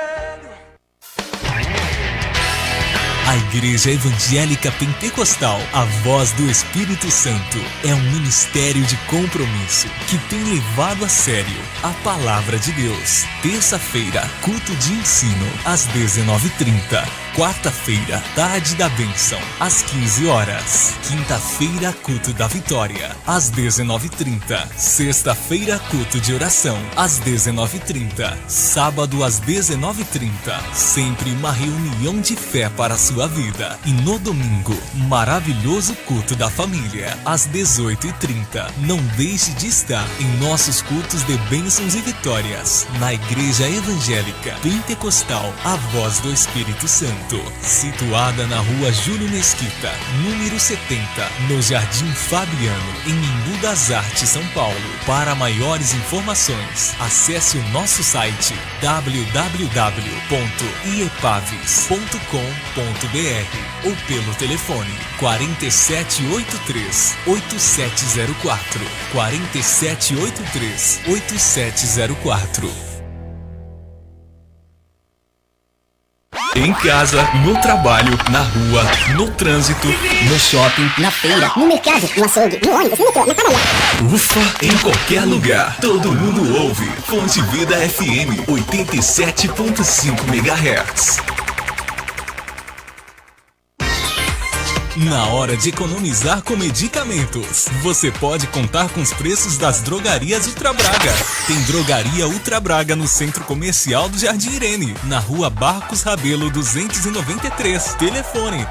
[SPEAKER 1] A Igreja Evangélica Pentecostal, a Voz do Espírito Santo, é um ministério de compromisso que tem levado a sério a Palavra de Deus. Terça-feira, culto de ensino, às 19h30. Quarta-feira, tarde da bênção, às 15 horas. Quinta-feira, culto da vitória, às 19h30. Sexta-feira, culto de oração, às 19h30. Sábado, às 19h30. Sempre uma reunião de fé para a sua vida. E no domingo, maravilhoso culto da família, às 18h30. Não deixe de estar em nossos cultos de bênçãos e vitórias, na Igreja Evangélica Pentecostal, a Voz do Espírito Santo, situada na Rua Júlio Mesquita, número 70, no Jardim Fabiano, em Embu das Artes, São Paulo. Para maiores informações, acesse o nosso site www.iepaves.com.br ou pelo telefone 4783-8704, 4783-8704. Em casa, no trabalho, na rua, no trânsito, no shopping,
[SPEAKER 9] na feira, no mercado, no açougue, no ônibus, no metrô, na padaria.
[SPEAKER 1] Ufa, em qualquer lugar, todo mundo ouve. Fonte Vida FM 87.5 MHz. Na hora de economizar com medicamentos, você pode contar com os preços das drogarias Ultra Braga. Tem Drogaria Ultra Braga no Centro Comercial do Jardim Irene, na Rua Barcos Rabelo 293. Telefone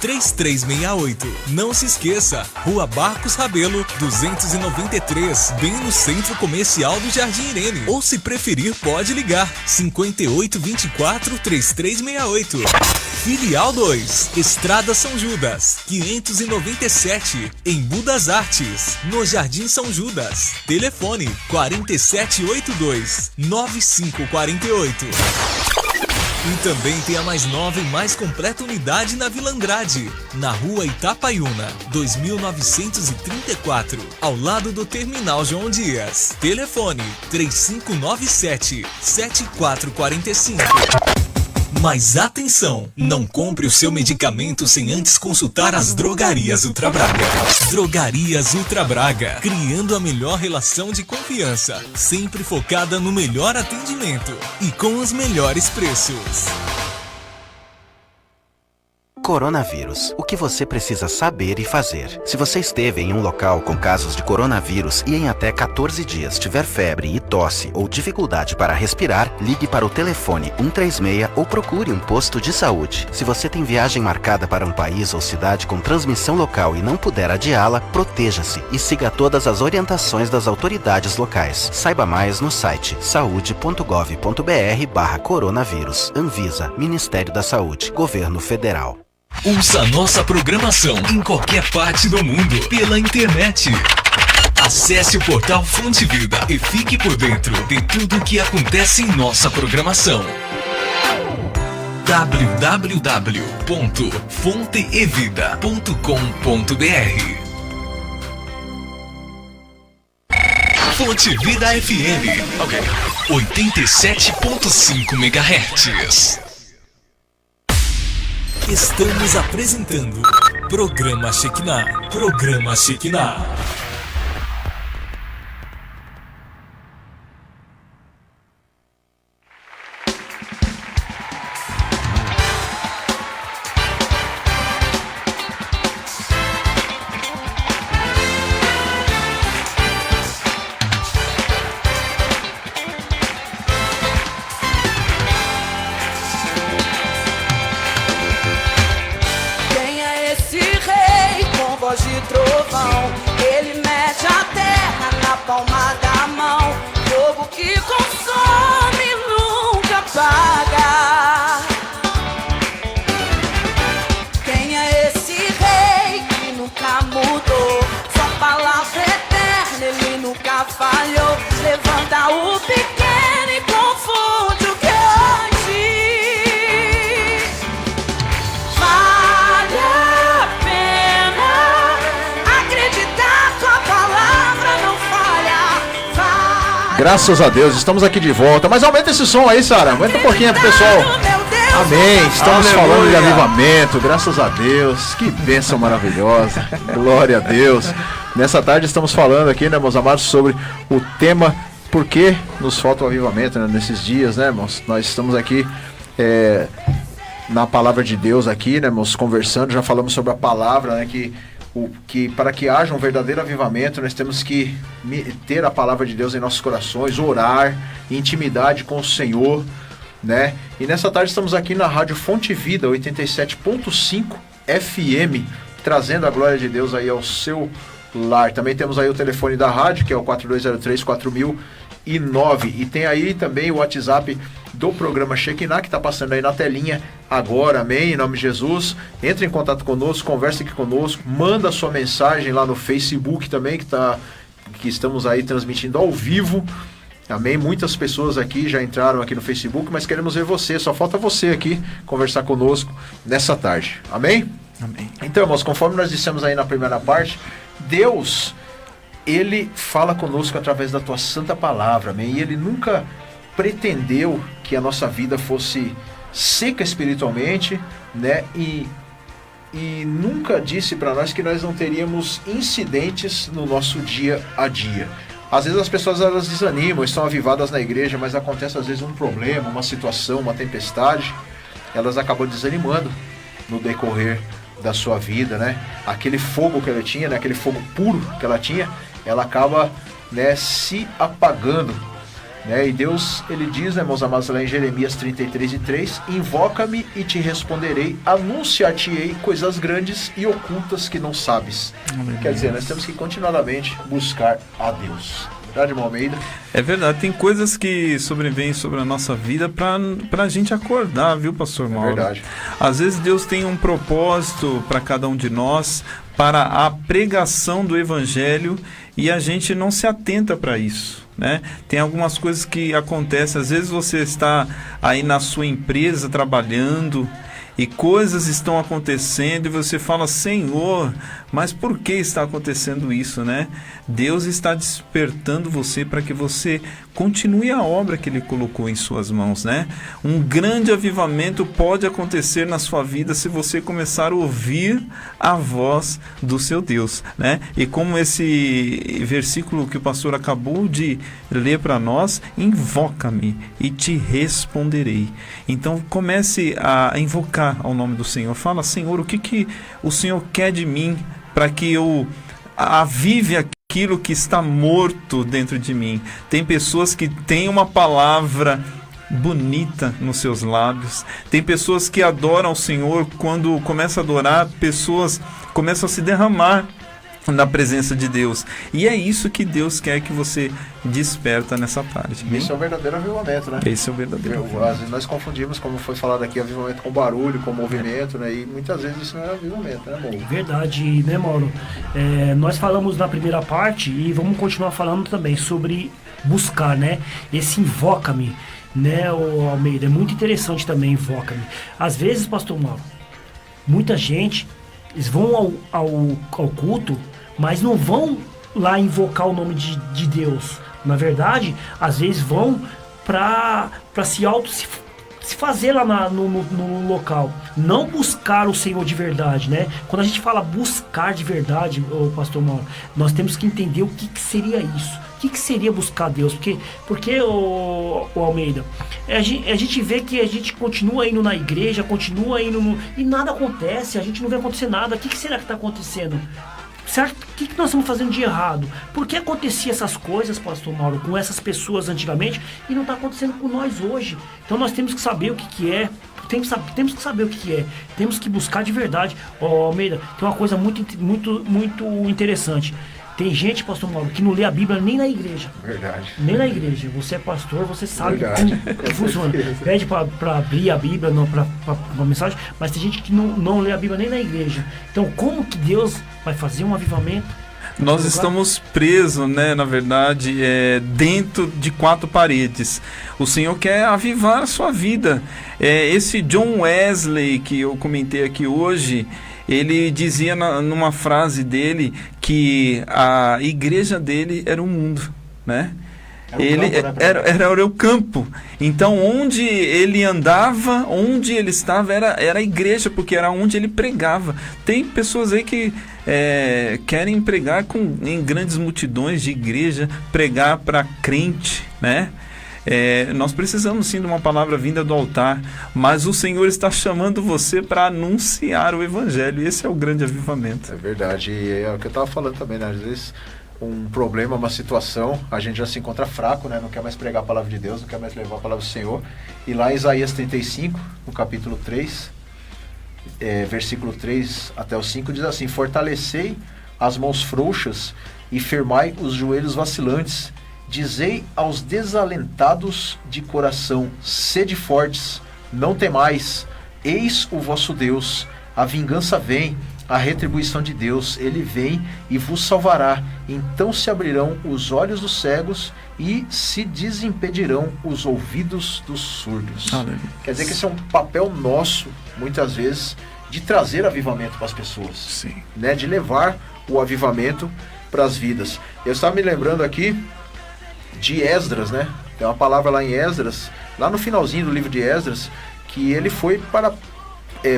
[SPEAKER 1] 5824-3368. Não se esqueça, Rua Barcos Rabelo 293, bem no Centro Comercial do Jardim Irene. Ou se preferir, pode ligar 5824-3368. Filial 2, Estrada São Judas, 597, Embu das Artes, no Jardim São Judas. Telefone 4782-9548. E também tem a mais nova e mais completa unidade na Vila Andrade, na rua Itapaiuna, 2934, ao lado do Terminal João Dias. Telefone 3597-7445. Mas atenção, não compre o seu medicamento sem antes consultar as Drogarias Ultra Braga. Drogarias Ultra Braga, criando a melhor relação de confiança, sempre focada no melhor atendimento e com os melhores preços.
[SPEAKER 10] Coronavírus. O que você precisa saber e fazer? Se você esteve em um local com casos de coronavírus e em até 14 dias tiver febre e tosse ou dificuldade para respirar, ligue para o telefone 136 ou procure um posto de saúde. Se você tem viagem marcada para um país ou cidade com transmissão local e não puder adiá-la, proteja-se e siga todas as orientações das autoridades locais. Saiba mais no site saude.gov.br/coronavírus. Anvisa, Ministério da Saúde, Governo Federal.
[SPEAKER 1] Ouça nossa programação em qualquer parte do mundo pela internet. Acesse o portal Fonte Vida e fique por dentro de tudo o que acontece em nossa programação. www.fonteevida.com.br Fonte Vida FM 87.5 MHz. Estamos apresentando Programa Shekinah. Programa Shekinah.
[SPEAKER 3] Graças a Deus, estamos aqui de volta. Mas aumenta esse som aí, Sara. Aumenta um pouquinho pro pessoal. Amém. Estamos falando de avivamento. Graças a Deus. Que bênção maravilhosa. Glória a Deus. Nessa tarde estamos falando aqui, né, meus amados, sobre o tema por que nos falta o avivamento, né, nesses dias, né, irmãos? Nós estamos aqui na palavra de Deus aqui, né, irmãos, conversando. Já falamos sobre a palavra, né, que para que haja um verdadeiro avivamento, nós temos que ter a palavra de Deus em nossos corações, orar, em intimidade com o Senhor, né? E nessa tarde estamos aqui na Rádio Fonte Vida, 87.5 FM, trazendo a glória de Deus aí ao seu lar. Também temos aí o telefone da rádio, que é o 4203-4009, e tem aí também o WhatsApp do programa Shekinah, que está passando aí na telinha agora, amém, em nome de Jesus. Entre em contato conosco, converse aqui conosco, manda sua mensagem lá no Facebook também, que estamos aí transmitindo ao vivo, amém. Muitas pessoas aqui já entraram aqui no Facebook, mas queremos ver você, só falta você aqui conversar conosco nessa tarde, amém?
[SPEAKER 5] Amém.
[SPEAKER 3] Então, irmãos, conforme nós dissemos aí na primeira parte, Deus, Ele fala conosco através da tua santa palavra, amém? E Ele nunca pretendeu que a nossa vida fosse seca espiritualmente, né? E nunca disse para nós que nós não teríamos incidentes no nosso dia a dia. Às vezes as pessoas elas desanimam, estão avivadas na igreja, mas acontece às vezes um problema, uma situação, uma tempestade, elas acabam desanimando no decorrer da sua vida, né? Aquele fogo que ela tinha, né? Aquele fogo puro que ela tinha, ela acaba, né, se apagando, né? E Deus, Ele diz, né, meus amados, lá em Jeremias 33:3, invoca-me e te responderei, anunciar-te-ei coisas grandes e ocultas que não sabes. Quer dizer, nós temos que continuadamente buscar a Deus. Verdade, irmão Almeida?
[SPEAKER 5] É verdade, tem coisas que sobrevêm sobre a nossa vida pra gente acordar, viu, pastor Mauro?
[SPEAKER 3] É verdade.
[SPEAKER 5] Às vezes Deus tem um propósito para cada um de nós, para a pregação do evangelho, e a gente não se atenta para isso. né? Tem algumas coisas que acontecem, às vezes você está aí na sua empresa trabalhando e coisas estão acontecendo e você fala: Senhor, mas por que está acontecendo isso, né? Deus está despertando você para que você continue a obra que Ele colocou em suas mãos, né? Um grande avivamento pode acontecer na sua vida se você começar a ouvir a voz do seu Deus, né? E como esse versículo que o pastor acabou de ler para nós: invoca-me e te responderei. Então comece a invocar ao nome do Senhor. Fala: Senhor, o que o Senhor quer de mim para que eu avive aquilo que está morto dentro de mim? Tem pessoas que têm uma palavra bonita nos seus lábios. Tem pessoas que adoram o Senhor. Quando começa a adorar, pessoas começam a se derramar na presença de Deus. E é isso que Deus quer que você desperta nessa tarde.
[SPEAKER 3] Esse é o verdadeiro avivamento, né?
[SPEAKER 5] Esse é o verdadeiro avivamento.
[SPEAKER 3] Nós confundimos, como foi falado aqui, avivamento com barulho, com movimento, né? E muitas vezes isso não é avivamento, né, Mauro?
[SPEAKER 4] Verdade, né, Mauro? Nós falamos na primeira parte e vamos continuar falando também sobre buscar, né? Esse invoca-me, né, o Almeida? É muito interessante também, invoca-me. Às vezes, pastor Mauro, muita gente, eles vão ao culto, mas não vão lá invocar o nome de Deus. Na verdade, às vezes vão para se fazer lá no local. Não buscar o Senhor de verdade, né? Quando a gente fala buscar de verdade, pastor Mauro, nós temos que entender o que seria isso. O que seria buscar Deus? Porque o Almeida, a gente vê que a gente continua indo na igreja, continua indo e nada acontece, a gente não vê acontecer nada. O que será que está acontecendo? Certo? O que nós estamos fazendo de errado? Por que acontecia essas coisas, pastor Mauro, com essas pessoas antigamente e não está acontecendo com nós hoje? Então nós temos que saber o que é. Temos que saber o que é. Temos que buscar de verdade. Almeida, tem uma coisa muito interessante. Tem gente, pastor Mauro, que não lê a Bíblia nem na igreja.
[SPEAKER 3] Verdade.
[SPEAKER 4] Nem na igreja. Você é pastor, você sabe como funciona. Pede para abrir a Bíblia, não para mensagem, mas tem gente que não lê a Bíblia nem na igreja. Então, como que Deus vai fazer um avivamento?
[SPEAKER 5] Nós estamos presos, né, na verdade, dentro de 4 paredes. O Senhor quer avivar a sua vida. Esse John Wesley, que eu comentei aqui hoje, ele dizia numa frase dele que a igreja dele era o mundo, né? Era o campo. Então, onde ele andava, onde ele estava, era a igreja, porque era onde ele pregava. Tem pessoas aí que querem pregar em grandes multidões de igreja, pregar para crente, né? Nós precisamos sim de uma palavra vinda do altar, mas o Senhor está chamando você para anunciar o Evangelho, e esse é o grande avivamento.
[SPEAKER 3] É verdade, e é o que eu estava falando também, né? Às vezes um problema, uma situação, a gente já se encontra fraco, né? Não quer mais pregar a palavra de Deus, não quer mais levar a palavra do Senhor. E lá em Isaías 35, no capítulo 3, versículo 3 até o 5, diz assim: fortalecei as mãos frouxas e firmai os joelhos vacilantes. Dizei aos desalentados de coração: sede fortes, não temais, eis o vosso Deus. A vingança vem, a retribuição de Deus, Ele vem e vos salvará. Então se abrirão os olhos dos cegos e se desimpedirão os ouvidos dos surdos. Quer dizer que esse é um papel nosso, muitas vezes, de trazer avivamento para as pessoas.
[SPEAKER 5] Sim.
[SPEAKER 3] Né? De levar o avivamento para as vidas. Eu estava me lembrando aqui de Esdras, né? Tem uma palavra lá em Esdras, lá no finalzinho do livro de Esdras, que ele foi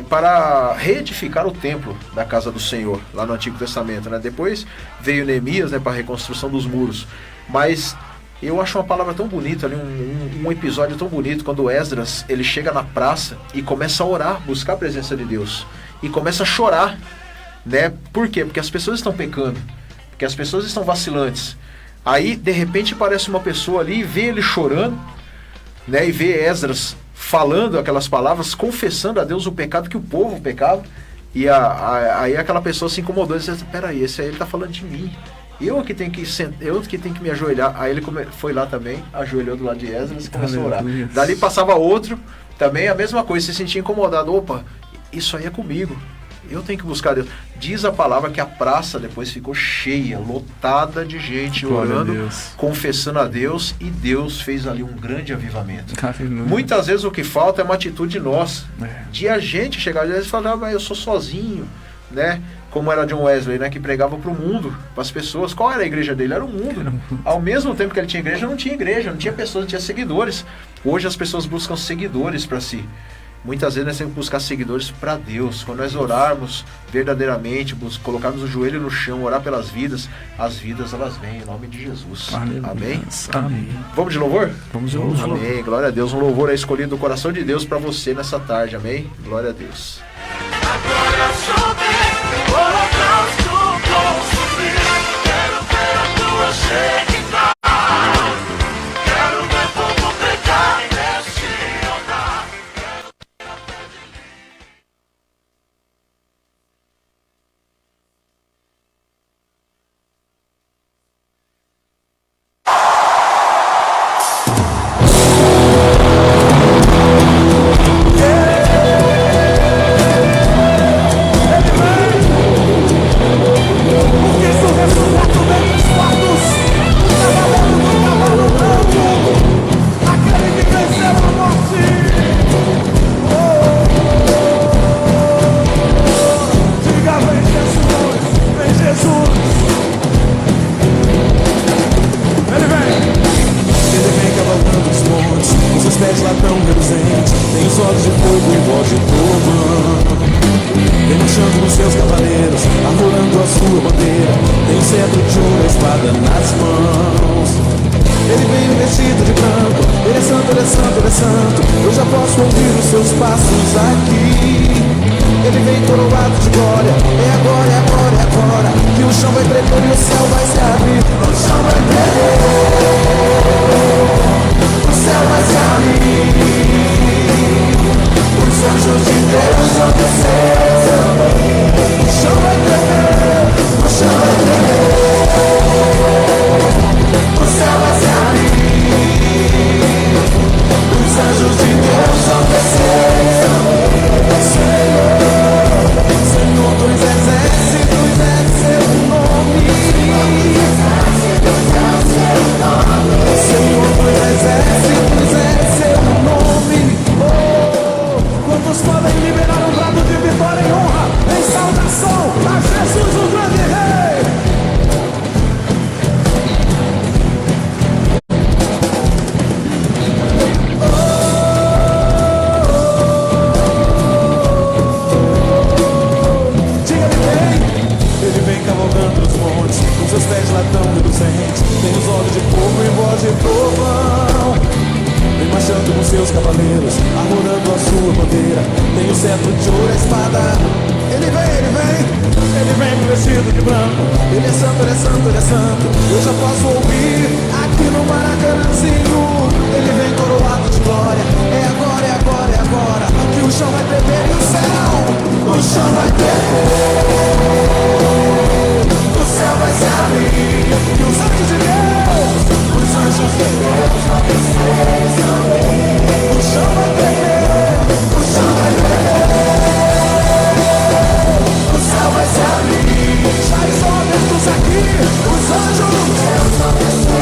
[SPEAKER 3] para reedificar o templo da casa do Senhor, lá no Antigo Testamento, né? Depois veio Neemias, né, para a reconstrução dos muros. Mas eu acho uma palavra tão bonita ali, um episódio tão bonito, quando Esdras, ele chega na praça e começa a orar, buscar a presença de Deus, e começa a chorar, né? Por quê? Porque as pessoas estão pecando, porque as pessoas estão vacilantes. Aí, de repente, aparece uma pessoa ali e vê ele chorando, né? E vê Esdras falando aquelas palavras, confessando a Deus o pecado que o povo pecava. E aí aquela pessoa se incomodou e disse: peraí, esse aí ele está falando de mim. Eu que tenho que me ajoelhar. Aí ele foi lá também, ajoelhou do lado de Esdras e começou a orar. Dali passava outro, também a mesma coisa, se sentia incomodado. Opa, isso aí é comigo. Eu tenho que buscar Deus. Diz a palavra que a praça depois ficou cheia, lotada de gente orando, confessando a Deus, e Deus fez ali um grande avivamento. Muitas vezes o que falta é uma atitude nossa, de a gente chegar às vezes e falar, mas eu sou sozinho, né? Como era John Wesley, né? Que pregava para o mundo, para as pessoas. Qual era a igreja dele? Era o mundo. Ao mesmo tempo que ele tinha igreja, não tinha pessoas, não tinha seguidores. Hoje as pessoas buscam seguidores para si. Muitas vezes nós temos que buscar seguidores para Deus. Quando nós orarmos verdadeiramente, colocarmos o joelho no chão, orar pelas vidas, as vidas elas vêm em nome de Jesus. Amém?
[SPEAKER 5] Amém.
[SPEAKER 3] Vamos de louvor?
[SPEAKER 5] Vamos de louvor.
[SPEAKER 3] Amém. Glória a Deus. Um louvor é escolhido do coração de Deus para você nessa tarde. Amém? Glória a Deus.
[SPEAKER 7] Agora chover, holocausto consumir. Quero ver a tua Shekinah. Quero ver povo pregar neste altar. Os anjos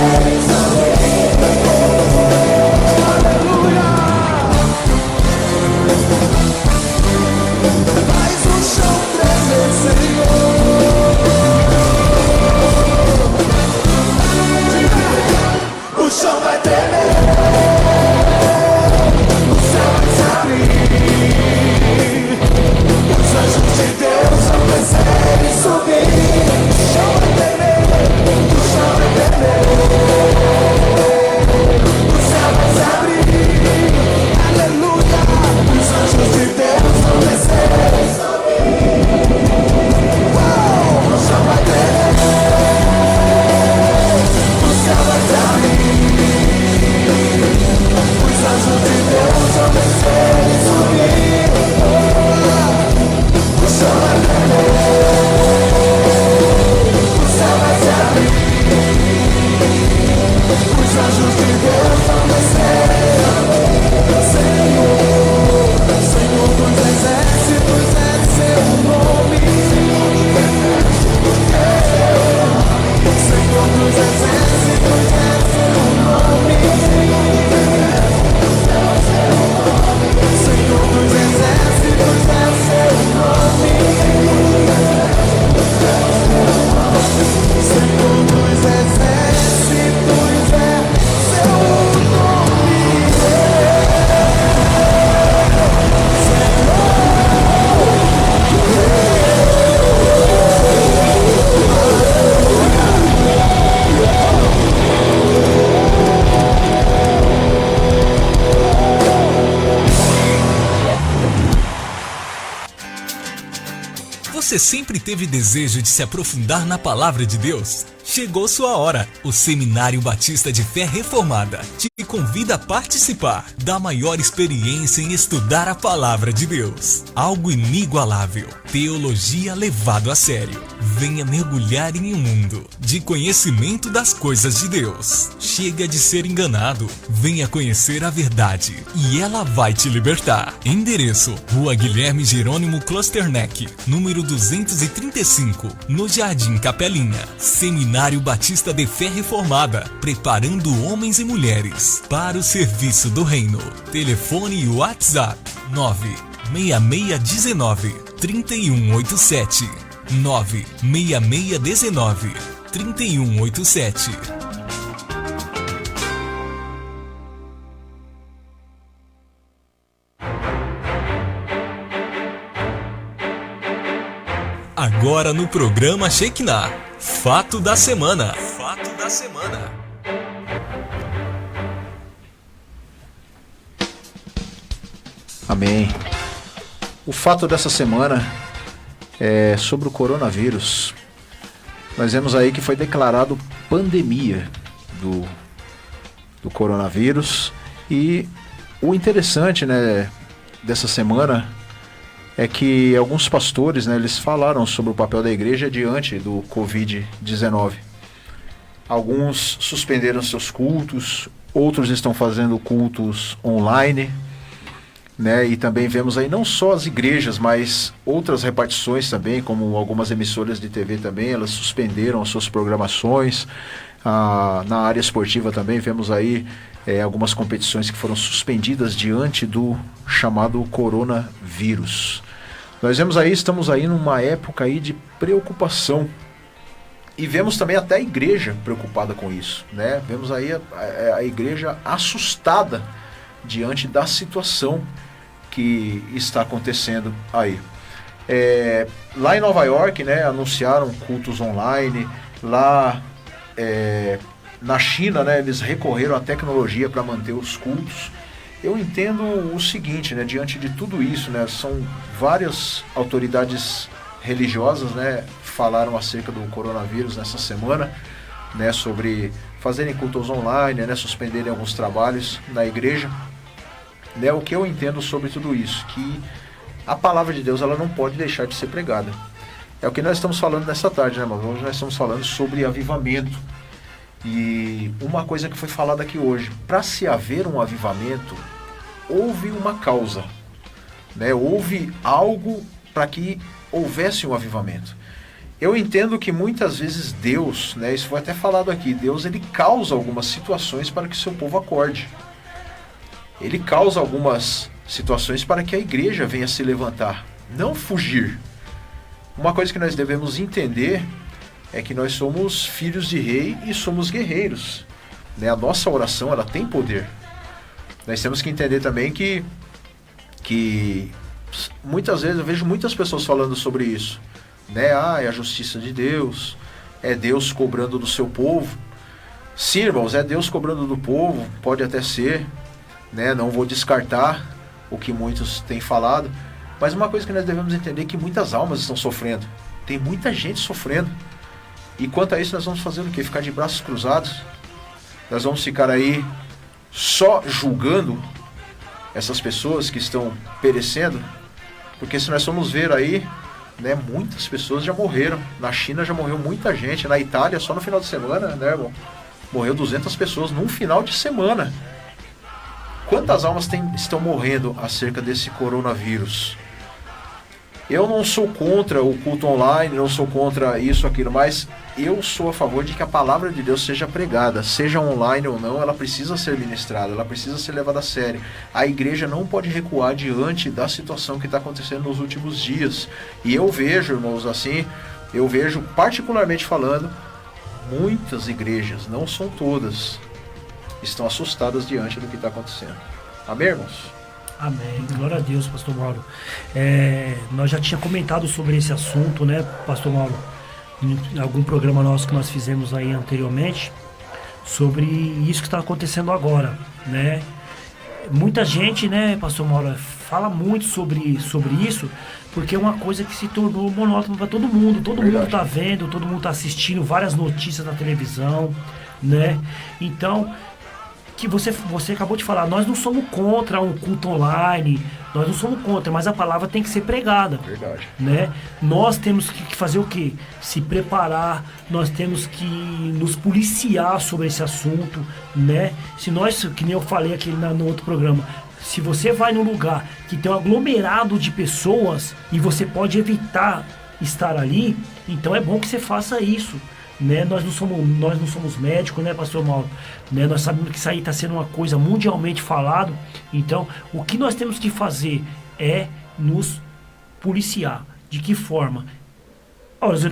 [SPEAKER 1] Você sempre teve desejo de se aprofundar na palavra de Deus? Chegou sua hora! O Seminário Batista de Fé Reformada te convida a participar da maior experiência em estudar a palavra de Deus. Algo inigualável. Teologia levado a sério. Venha mergulhar em um mundo de conhecimento das coisas de Deus. Chega de ser enganado. Venha conhecer a verdade e ela vai te libertar. Endereço: Rua Guilherme Jerônimo Klosterneck, número 235, no Jardim Capelinha. Seminário Batista de Fé Reformada, preparando homens e mulheres para o serviço do reino. Telefone e WhatsApp 96619-3187 96619-3187. Agora no programa Shekinah, Fato da Semana. Fato da Semana.
[SPEAKER 3] Amém. O fato dessa semana é sobre o coronavírus. Nós vemos aí que foi declarado pandemia do coronavírus. E o interessante, né, dessa semana é que alguns pastores, né, eles falaram sobre o papel da igreja diante do Covid-19. Alguns suspenderam seus cultos, outros estão fazendo cultos online, né, e também vemos aí não só as igrejas, mas outras repartições também, como algumas emissoras de TV também, elas suspenderam as suas programações. Na área esportiva também vemos aí algumas competições que foram suspendidas diante do chamado coronavírus. Nós vemos aí, estamos aí numa época aí de preocupação. E vemos também até a igreja preocupada com isso, né? Vemos aí a igreja assustada diante da situação que está acontecendo aí. Lá em Nova York, né, anunciaram cultos online. Lá na China, né, eles recorreram à tecnologia para manter os cultos. Eu entendo o seguinte, né, diante de tudo isso, né, são várias autoridades religiosas, né, falaram acerca do coronavírus nessa semana, né, sobre fazerem cultos online, né, suspenderem alguns trabalhos na igreja. Né, o que eu entendo sobre tudo isso, que a palavra de Deus ela não pode deixar de ser pregada. É o que nós estamos falando nessa tarde, né, irmãos? Hoje nós estamos falando sobre avivamento. E uma coisa que foi falada aqui hoje, para se haver um avivamento, houve uma causa, né? Houve algo para que houvesse um avivamento. Eu entendo que muitas vezes Deus, né, isso foi até falado aqui, Deus ele causa algumas situações para que seu povo acorde. Ele causa algumas situações para que a igreja venha se levantar, não fugir. Uma coisa que nós devemos entender é que nós somos filhos de rei e somos guerreiros, né? A nossa oração ela tem poder. Nós temos que entender também que muitas vezes eu vejo muitas pessoas falando sobre isso, né? É a justiça de Deus, é Deus cobrando do seu povo. Sim, irmãos, é Deus cobrando do povo, pode até ser, né? Não vou descartar o que muitos têm falado, mas uma coisa que nós devemos entender é que muitas almas estão sofrendo, tem muita gente sofrendo. E quanto a isso nós vamos fazer o quê? Ficar de braços cruzados? Nós vamos ficar aí só julgando essas pessoas que estão perecendo? Porque se nós formos ver aí, né, muitas pessoas já morreram. Na China já morreu muita gente. Na Itália, só no final de semana, né, irmão? Morreu 200 pessoas num final de semana. Quantas almas estão morrendo acerca desse coronavírus? Eu não sou contra o culto online, não sou contra isso, aquilo, mas eu sou a favor de que a palavra de Deus seja pregada, seja online ou não, ela precisa ser ministrada, ela precisa ser levada a sério. A igreja não pode recuar diante da situação que está acontecendo nos últimos dias. E eu vejo, irmãos, assim, eu vejo particularmente falando, muitas igrejas, não são todas, estão assustadas diante do que está acontecendo. Amém, irmãos?
[SPEAKER 4] Amém. Glória a Deus, pastor Mauro. Nós já tínhamos comentado sobre esse assunto, né, pastor Mauro, em algum programa nosso que nós fizemos aí anteriormente, sobre isso que está acontecendo agora, né? muita gente, né, pastor Mauro, fala muito sobre isso, porque é uma coisa que se tornou monótona para todo mundo. Todo mundo está vendo, todo mundo está assistindo várias notícias na televisão, né? Então, que você acabou de falar, nós não somos contra um culto online, nós não somos contra, mas a palavra tem que ser pregada.
[SPEAKER 3] Verdade.
[SPEAKER 4] Né? Nós temos que fazer o quê? Se preparar, nós temos que nos policiar sobre esse assunto, né? Se nós, que nem eu falei aqui no outro programa, se você vai num lugar que tem um aglomerado de pessoas e você pode evitar estar ali, então é bom que você faça isso. Né? Nós não somos médicos, né, pastor Mauro? Né? Nós sabemos que isso aí está sendo uma coisa mundialmente falado. Então, o que nós temos que fazer é nos policiar. De que forma? As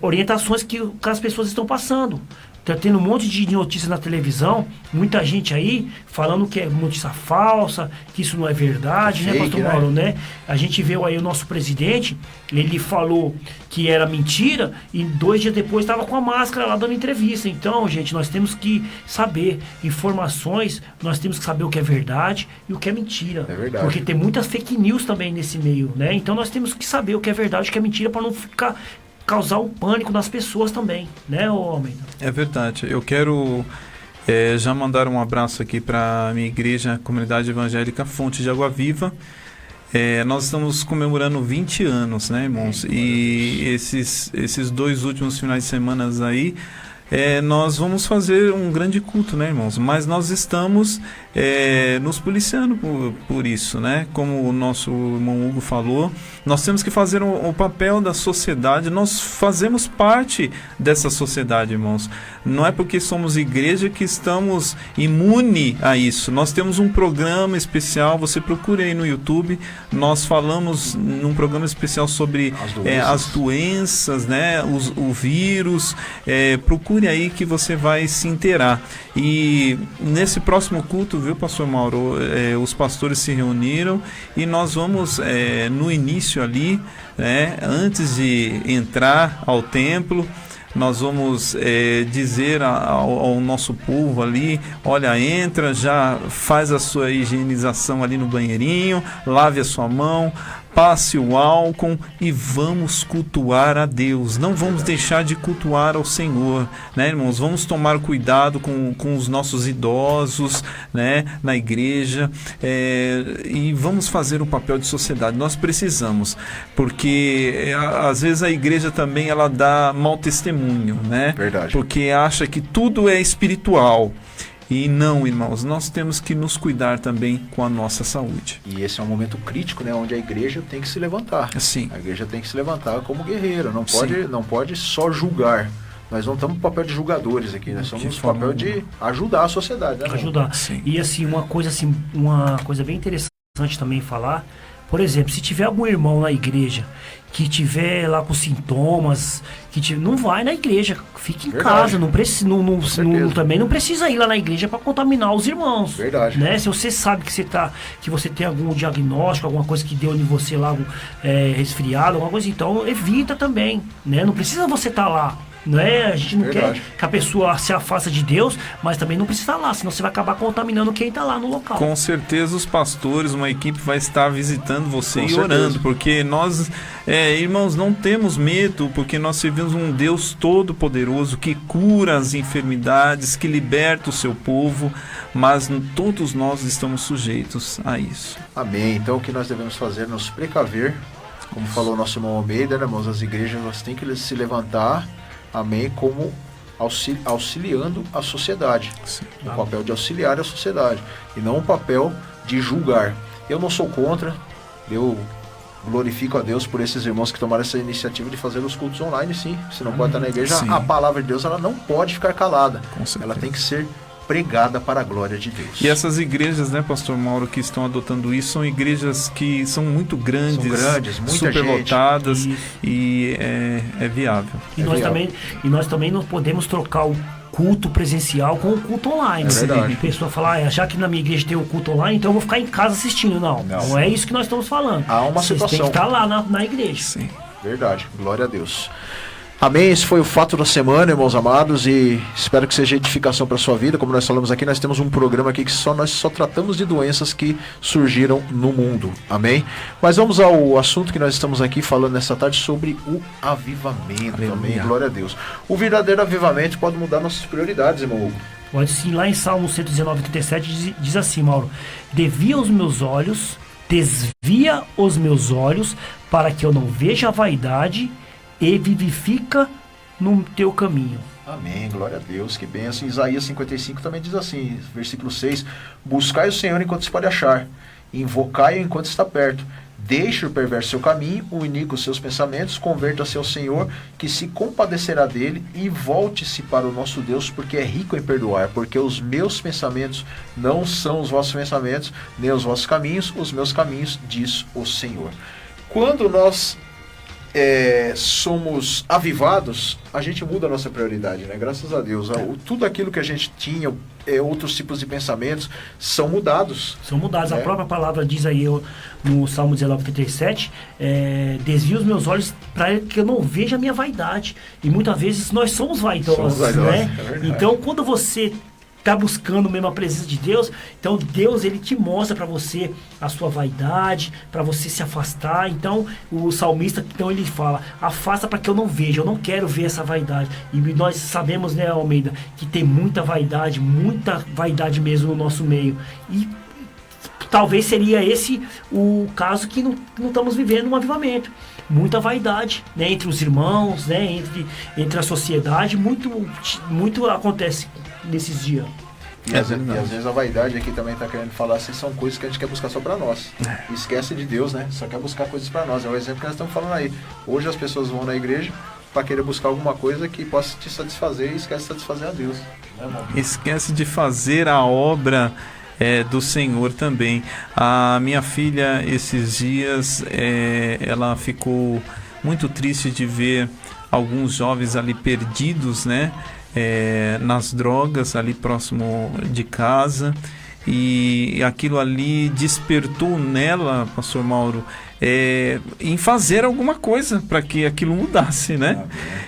[SPEAKER 4] orientações que as pessoas estão passando. Tá tendo um monte de notícias na televisão, muita gente aí falando que é notícia falsa, que isso não é verdade, né, pastor Mauro, né? A gente viu aí o nosso presidente, ele falou que era mentira e 2 dias depois estava com a máscara lá dando entrevista. Então, gente, nós temos que saber informações, nós temos que saber o que é verdade e o que é mentira.
[SPEAKER 3] É verdade.
[SPEAKER 4] Porque tem muitas fake news também nesse meio, né? Então nós temos que saber o que é verdade e o que é mentira para não causar um pânico nas pessoas também, né, homem?
[SPEAKER 5] É verdade. Eu quero já mandar um abraço aqui para a minha igreja, Comunidade Evangélica Fonte de Água Viva. Nós estamos comemorando 20 anos, né, irmãos? E esses 2 últimos finais de semana aí, nós vamos fazer um grande culto, né, irmãos? Mas nós estamos nos policiando por isso, né? Como o nosso irmão Hugo falou, nós temos que fazer o papel da sociedade. Nós fazemos parte dessa sociedade, irmãos. Não é porque somos igreja que estamos imune a isso. Nós temos um programa especial, você procure aí no YouTube, nós falamos num programa especial sobre as doenças, né? O vírus, procure aí que você vai se inteirar. E nesse próximo culto, viu, pastor Mauro, os pastores se reuniram e nós vamos no início ali, antes de entrar ao templo, nós vamos dizer ao nosso povo ali, olha, entra, já faz a sua higienização ali no banheirinho, lave a sua mão, passe o álcool e vamos cultuar a Deus. Não vamos deixar de cultuar ao Senhor, né, irmãos? Vamos tomar cuidado com os nossos idosos, né, na igreja, e vamos fazer o papel de sociedade. Nós precisamos, porque às vezes a igreja também ela dá mau testemunho, né?
[SPEAKER 3] Verdade.
[SPEAKER 5] Porque acha que tudo é espiritual. E não, irmãos, nós temos que nos cuidar também com a nossa saúde.
[SPEAKER 3] E esse é um momento crítico, né, onde a igreja tem que se levantar.
[SPEAKER 5] Sim.
[SPEAKER 3] A igreja tem que se levantar como guerreira, não pode só julgar. Nós não estamos no papel de julgadores aqui, nós somos no papel de ajudar a sociedade. Né,
[SPEAKER 4] ajudar. Sim. E assim, uma coisa bem interessante também falar, por exemplo, se tiver algum irmão na igreja que tiver lá com sintomas, não vai na igreja, fique em casa, também não precisa ir lá na igreja para contaminar os irmãos.
[SPEAKER 3] Verdade.
[SPEAKER 4] Né? Se você sabe que você tem algum diagnóstico, alguma coisa que deu em você lá, resfriado, alguma coisa, então evita também, né? Não precisa você estar lá. Não é? A gente não quer que a pessoa se afaste de Deus, mas também não precisa estar lá, senão você vai acabar contaminando quem está lá no local.
[SPEAKER 5] Com certeza os pastores, uma equipe vai estar visitando você e orando, porque nós, irmãos, não temos medo, porque nós servimos um Deus todo-poderoso que cura as enfermidades, que liberta o seu povo, mas todos nós estamos sujeitos a isso.
[SPEAKER 3] Amém. Então o que nós devemos fazer é nos precaver, como falou o nosso irmão Almeida, né, irmãos? As igrejas elas têm que se levantar, amém, como auxiliando a sociedade.
[SPEAKER 5] Sim.
[SPEAKER 3] O papel de auxiliar a sociedade e não o papel de julgar. Eu não sou contra, eu glorifico a Deus por esses irmãos que tomaram essa iniciativa de fazer os cultos online, sim. Se não pode estar na igreja, sim. A palavra de Deus ela não pode ficar calada. Ela tem que ser pregada para a glória de Deus.
[SPEAKER 5] E essas igrejas, né, pastor Mauro, que estão adotando isso, são igrejas que são muito grandes, superlotadas, e é viável.
[SPEAKER 4] E nós também não podemos trocar o culto presencial com o culto online. A pessoa fala, já que na minha igreja tem o culto online, então eu vou ficar em casa assistindo. Não é isso que nós estamos falando.
[SPEAKER 3] Há uma situação.
[SPEAKER 4] Tem que estar lá na igreja.
[SPEAKER 5] Sim.
[SPEAKER 3] Verdade, glória a Deus. Amém? Esse foi o fato da semana, irmãos amados, e espero que seja edificação para a sua vida. Como nós falamos aqui, nós temos um programa aqui que nós só tratamos de doenças que surgiram no mundo. Amém? Mas vamos ao assunto que nós estamos aqui falando nessa tarde sobre o avivamento. Amém? Glória a Deus. O verdadeiro avivamento pode mudar nossas prioridades, irmão Hugo.
[SPEAKER 4] Pode sim, lá em Salmo 119, 37 diz assim, Mauro: desvia os meus olhos para que eu não veja a vaidade e vivifica no teu caminho.
[SPEAKER 3] Amém, glória a Deus, que bênção. Isaías 55 também diz assim, versículo 6: buscai o Senhor enquanto se pode achar, invocai-o enquanto está perto. Deixe o perverso seu caminho, o iníquo seus pensamentos, converta-se ao Senhor, que se compadecerá dele, e volte-se para o nosso Deus, porque é rico em perdoar, porque os meus pensamentos não são os vossos pensamentos, nem os vossos caminhos, os meus caminhos, diz o Senhor. Quando nós somos avivados, a gente muda a nossa prioridade, né? Graças a Deus. Tudo aquilo que a gente tinha, outros tipos de pensamentos, são mudados.
[SPEAKER 4] São mudados. A própria palavra diz aí no Salmo 19, 37, desvia os meus olhos para que eu não veja a minha vaidade. E muitas vezes nós somos vaidosos, né? Então, quando você está buscando mesmo a presença de Deus, então Deus, ele te mostra para você a sua vaidade, para você se afastar. Então o salmista, então ele fala: afasta para que eu não veja, eu não quero ver essa vaidade. E nós sabemos, né, Almeida, que tem muita vaidade mesmo no nosso meio. E talvez seria esse o caso que não estamos vivendo um avivamento. Muita vaidade, né, entre os irmãos, né, entre a sociedade, muito acontece nesses dias.
[SPEAKER 3] E às vezes a vaidade aqui também está querendo falar assim, são coisas que a gente quer buscar só para nós. Esquece de Deus, né? Só quer buscar coisas para nós. É o exemplo que nós estamos falando aí. Hoje as pessoas vão na igreja para querer buscar alguma coisa que possa te satisfazer e esquece de satisfazer a Deus.
[SPEAKER 5] Esquece de fazer a obra do Senhor também. A minha filha, esses dias, ela ficou muito triste de ver alguns jovens ali perdidos, né? Nas drogas, ali próximo de casa. E aquilo ali despertou nela, pastor Mauro, em fazer alguma coisa para que aquilo mudasse, né?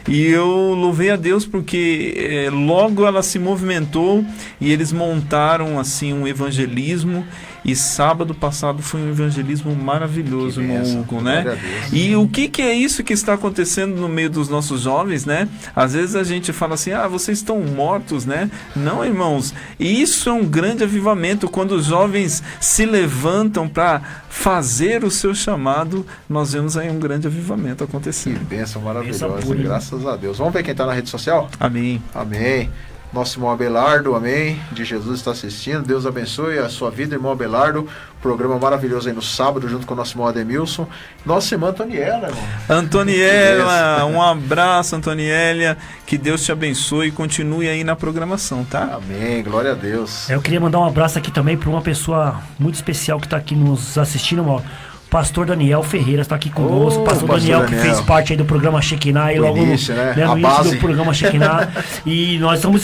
[SPEAKER 5] E eu louvei a Deus porque logo ela se movimentou e eles montaram assim um evangelismo. E sábado passado foi um evangelismo maravilhoso, irmão Hugo, né? E o que é isso que está acontecendo no meio dos nossos jovens, né? Às vezes a gente fala assim, vocês estão mortos, né? Não, irmãos, isso é um grande avivamento. Quando os jovens se levantam para fazer o seu chamado, nós vemos aí um grande avivamento acontecendo.
[SPEAKER 3] Que bênção maravilhosa, graças a Deus. Vamos ver quem está na rede social?
[SPEAKER 5] Amém.
[SPEAKER 3] Amém. Nosso irmão Abelardo, amém, de Jesus está assistindo. Deus abençoe a sua vida, irmão Abelardo. Programa maravilhoso aí no sábado, junto com o nosso irmão Ademilson. Nossa irmã Antoniela, irmão.
[SPEAKER 5] Antoniela, um abraço, Antoniela. Que Deus te abençoe e continue aí na programação, tá?
[SPEAKER 3] Amém, glória a Deus.
[SPEAKER 4] Eu queria mandar um abraço aqui também para uma pessoa muito especial que está aqui nos assistindo, irmão. Pastor Daniel Ferreira está aqui conosco. Pastor Daniel, que fez parte aí do programa Shekinah, e logo
[SPEAKER 3] início, né?
[SPEAKER 4] No início do programa Shekinah. E nós estamos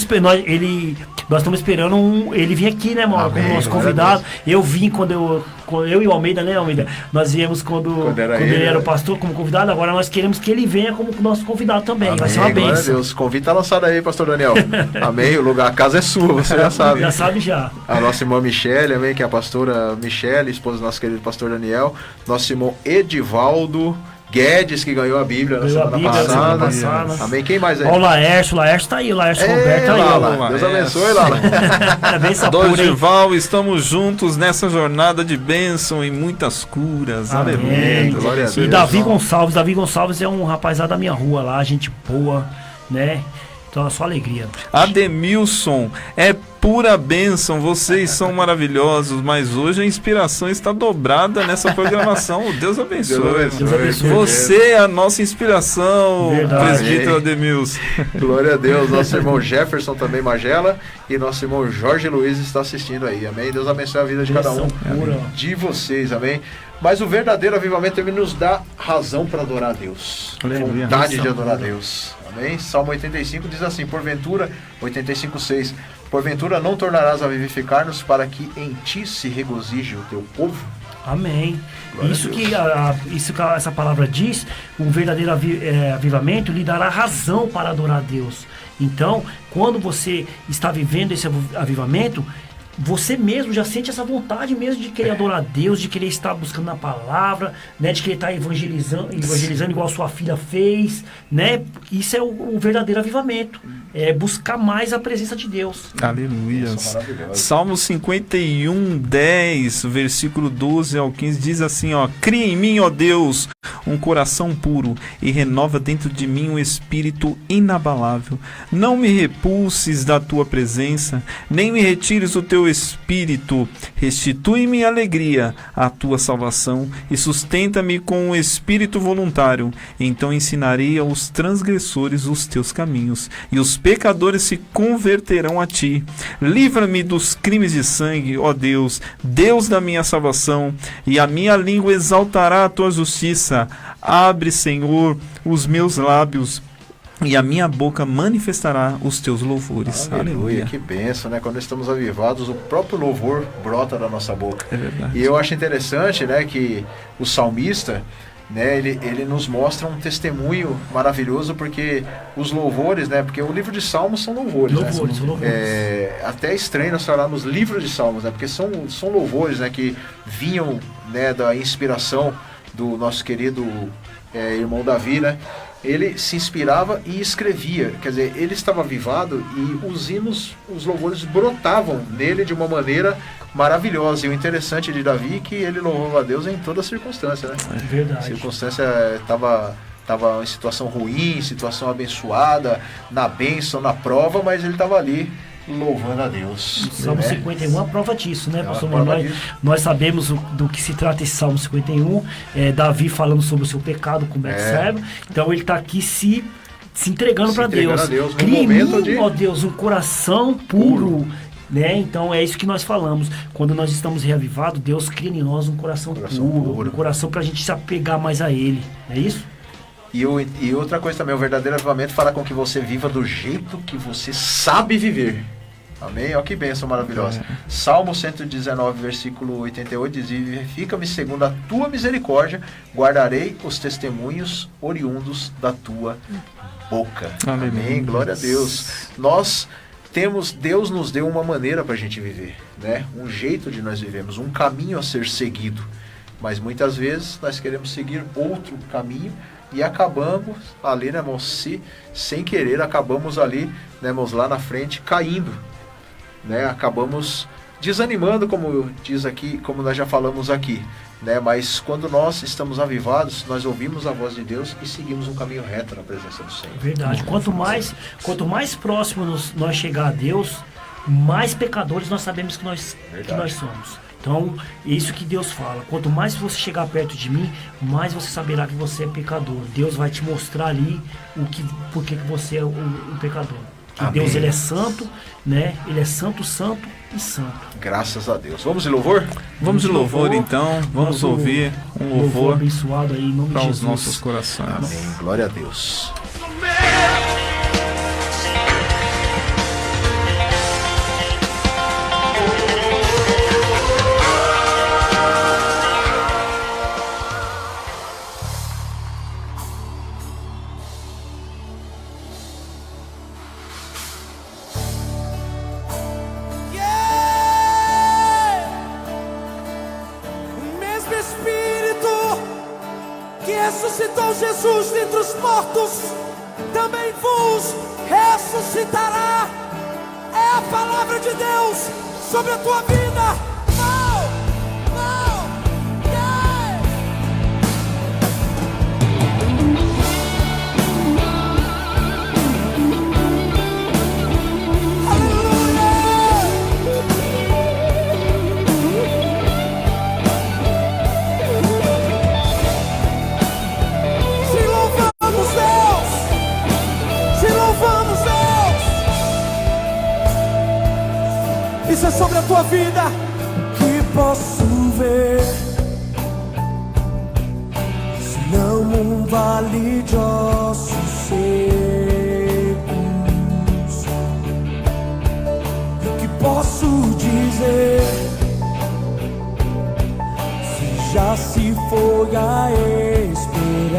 [SPEAKER 4] esperando ele vir aqui, né, mano, como nosso convidado. Eu vim quando eu e o Almeida, né, Almeida? Nós viemos quando ele era o pastor como convidado. Agora nós queremos que ele venha como nosso convidado também. Amém. Vai ser uma bênção.
[SPEAKER 3] Glória a Deus. O convite está lançado aí, Pastor Daniel. Amém. A casa é sua, você já sabe.
[SPEAKER 4] Já sabe já.
[SPEAKER 3] A nossa irmã Michele, amém, que é a pastora Michele, esposa do nosso querido pastor Daniel. Nosso irmão Edivaldo Guedes, que ganhou a Bíblia na semana passada. Amém. Quem mais aí?
[SPEAKER 4] Ó, o Laércio tá aí, o Laércio Roberto tá aí.
[SPEAKER 3] Lala. Deus abençoe, Lala.
[SPEAKER 5] Dorival, estamos juntos nessa jornada de bênção e muitas curas.
[SPEAKER 4] Aleluia. Glória a Deus. E Davi Gonçalves é um rapazado da minha rua lá, gente boa, né? Então é só alegria.
[SPEAKER 5] Ademilson, pura bênção, vocês são maravilhosos, mas hoje a inspiração está dobrada nessa programação. Deus abençoe.
[SPEAKER 4] Deus abençoe.
[SPEAKER 5] Você é a nossa inspiração, presbítero Ademilson.
[SPEAKER 3] Glória a Deus. Nosso irmão Jefferson também, Magela, e nosso irmão Jorge Luiz está assistindo aí, amém? Deus abençoe a vida de cada um de vocês, amém? Mas o verdadeiro avivamento também nos dá razão para adorar a Deus. Vontade de adorar a Deus. Amém? Salmo 85 diz assim, porventura, 85:6, porventura não tornarás a vivificar-nos para que em ti se regozije o teu povo?
[SPEAKER 4] Amém.
[SPEAKER 3] Glória
[SPEAKER 4] Isso
[SPEAKER 3] a Deus.
[SPEAKER 4] isso que essa palavra diz, um verdadeiro avivamento lhe dará razão para adorar a Deus. Então, quando você está vivendo esse avivamento, você mesmo já sente essa vontade mesmo de querer adorar a Deus, de querer estar buscando na palavra, né, de querer estar evangelizando igual sua filha fez, né? Isso é o verdadeiro avivamento. É buscar mais a presença de Deus.
[SPEAKER 5] Aleluia. Salmo 51, 10, versículo 12 ao 15 diz assim, ó: cria em mim, ó Deus, um coração puro e renova dentro de mim um espírito inabalável. Não me repulses da tua presença, nem me retires o teu espírito. Restitui-me a alegria, a tua salvação, e sustenta-me com um espírito voluntário. Então ensinarei aos transgressores os teus caminhos, e os pecadores se converterão a ti. Livra-me dos crimes de sangue, ó Deus, Deus da minha salvação, e a minha língua exaltará a tua justiça. Abre, Senhor, os meus lábios, e a minha boca manifestará os teus louvores.
[SPEAKER 3] Aleluia. Que bênção, né? Quando estamos avivados, o próprio louvor brota da nossa boca.
[SPEAKER 5] É verdade.
[SPEAKER 3] E eu acho interessante, né, que o salmista, né, ele nos mostra um testemunho maravilhoso, porque os louvores, né, porque o livro de Salmos são louvores, né?
[SPEAKER 4] São louvores.
[SPEAKER 3] Até é estranho nós falar nos livros de Salmos, né, porque são louvores, né, que vinham, né, da inspiração do nosso querido irmão Davi, né? Ele se inspirava e escrevia, quer dizer, ele estava avivado e os hinos, os louvores brotavam nele de uma maneira maravilhosa. E o interessante de Davi é que ele louvava a Deus em toda circunstância, né?
[SPEAKER 4] É verdade.
[SPEAKER 3] A circunstância estava em situação ruim, situação abençoada, na bênção, na prova, mas ele estava ali louvando a Deus.
[SPEAKER 4] O Salmo 51 é a prova disso, né, pastor? Nós sabemos do que se trata esse Salmo 51, Davi falando sobre o seu pecado com Betseba. Então ele está aqui se entregando para Deus. Cria em mim, ó Deus, um coração puro. Né? Então é isso que nós falamos. Quando nós estamos reavivados, Deus cria em nós um coração puro. Um coração para a gente se apegar mais a Ele. É isso?
[SPEAKER 3] E outra coisa também, o verdadeiro avivamento fará com que você viva do jeito que você sabe viver. Amém? Olha que bênção maravilhosa. Salmo 119, versículo 88 diz: vivifica-me segundo a tua misericórdia, guardarei os testemunhos oriundos da tua boca. Amém? Glória a Deus. Deus nos deu uma maneira para a gente viver, né? Um jeito de nós vivemos, um caminho a ser seguido. Mas muitas vezes nós queremos seguir outro caminho e acabamos ali, né, irmãos, sem querer, acabamos ali, né, irmãos, lá na frente, caindo, né, acabamos desanimando, como diz aqui, como nós já falamos aqui, né, mas quando nós estamos avivados, nós ouvimos a voz de Deus e seguimos um caminho reto na presença do Senhor.
[SPEAKER 4] Verdade. Quanto mais próximo nós chegar a Deus, mais pecadores nós sabemos que nós somos. Então, é isso que Deus fala. Quanto mais você chegar perto de mim, mais você saberá que você é pecador. Deus vai te mostrar ali por que você é um pecador. Que Deus, ele é santo, né? Ele é santo, santo e santo.
[SPEAKER 3] Graças a Deus. Vamos de louvor?
[SPEAKER 5] Vamos de louvor, então. Vamos ouvir um louvor
[SPEAKER 4] abençoado aí em nome de Jesus.
[SPEAKER 5] Para os nossos corações.
[SPEAKER 3] Amém. Glória a Deus.
[SPEAKER 2] Ressuscitou Jesus dentre os mortos, também vos ressuscitará. É a palavra de Deus sobre a tua vida. Isso é sobre a tua vida. Que posso ver, se não um vale de ossos secos? O que posso dizer, se
[SPEAKER 11] foi a esperança.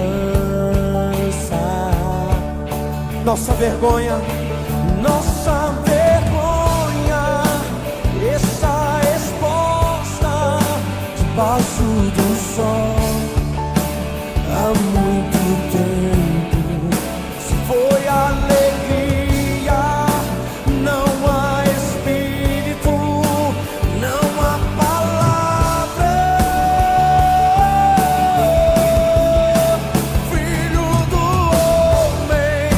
[SPEAKER 11] Nossa vergonha está exposta debaixo do sol. Há muito tempo se foi alegria, não há espírito, não há palavra. Filho do homem,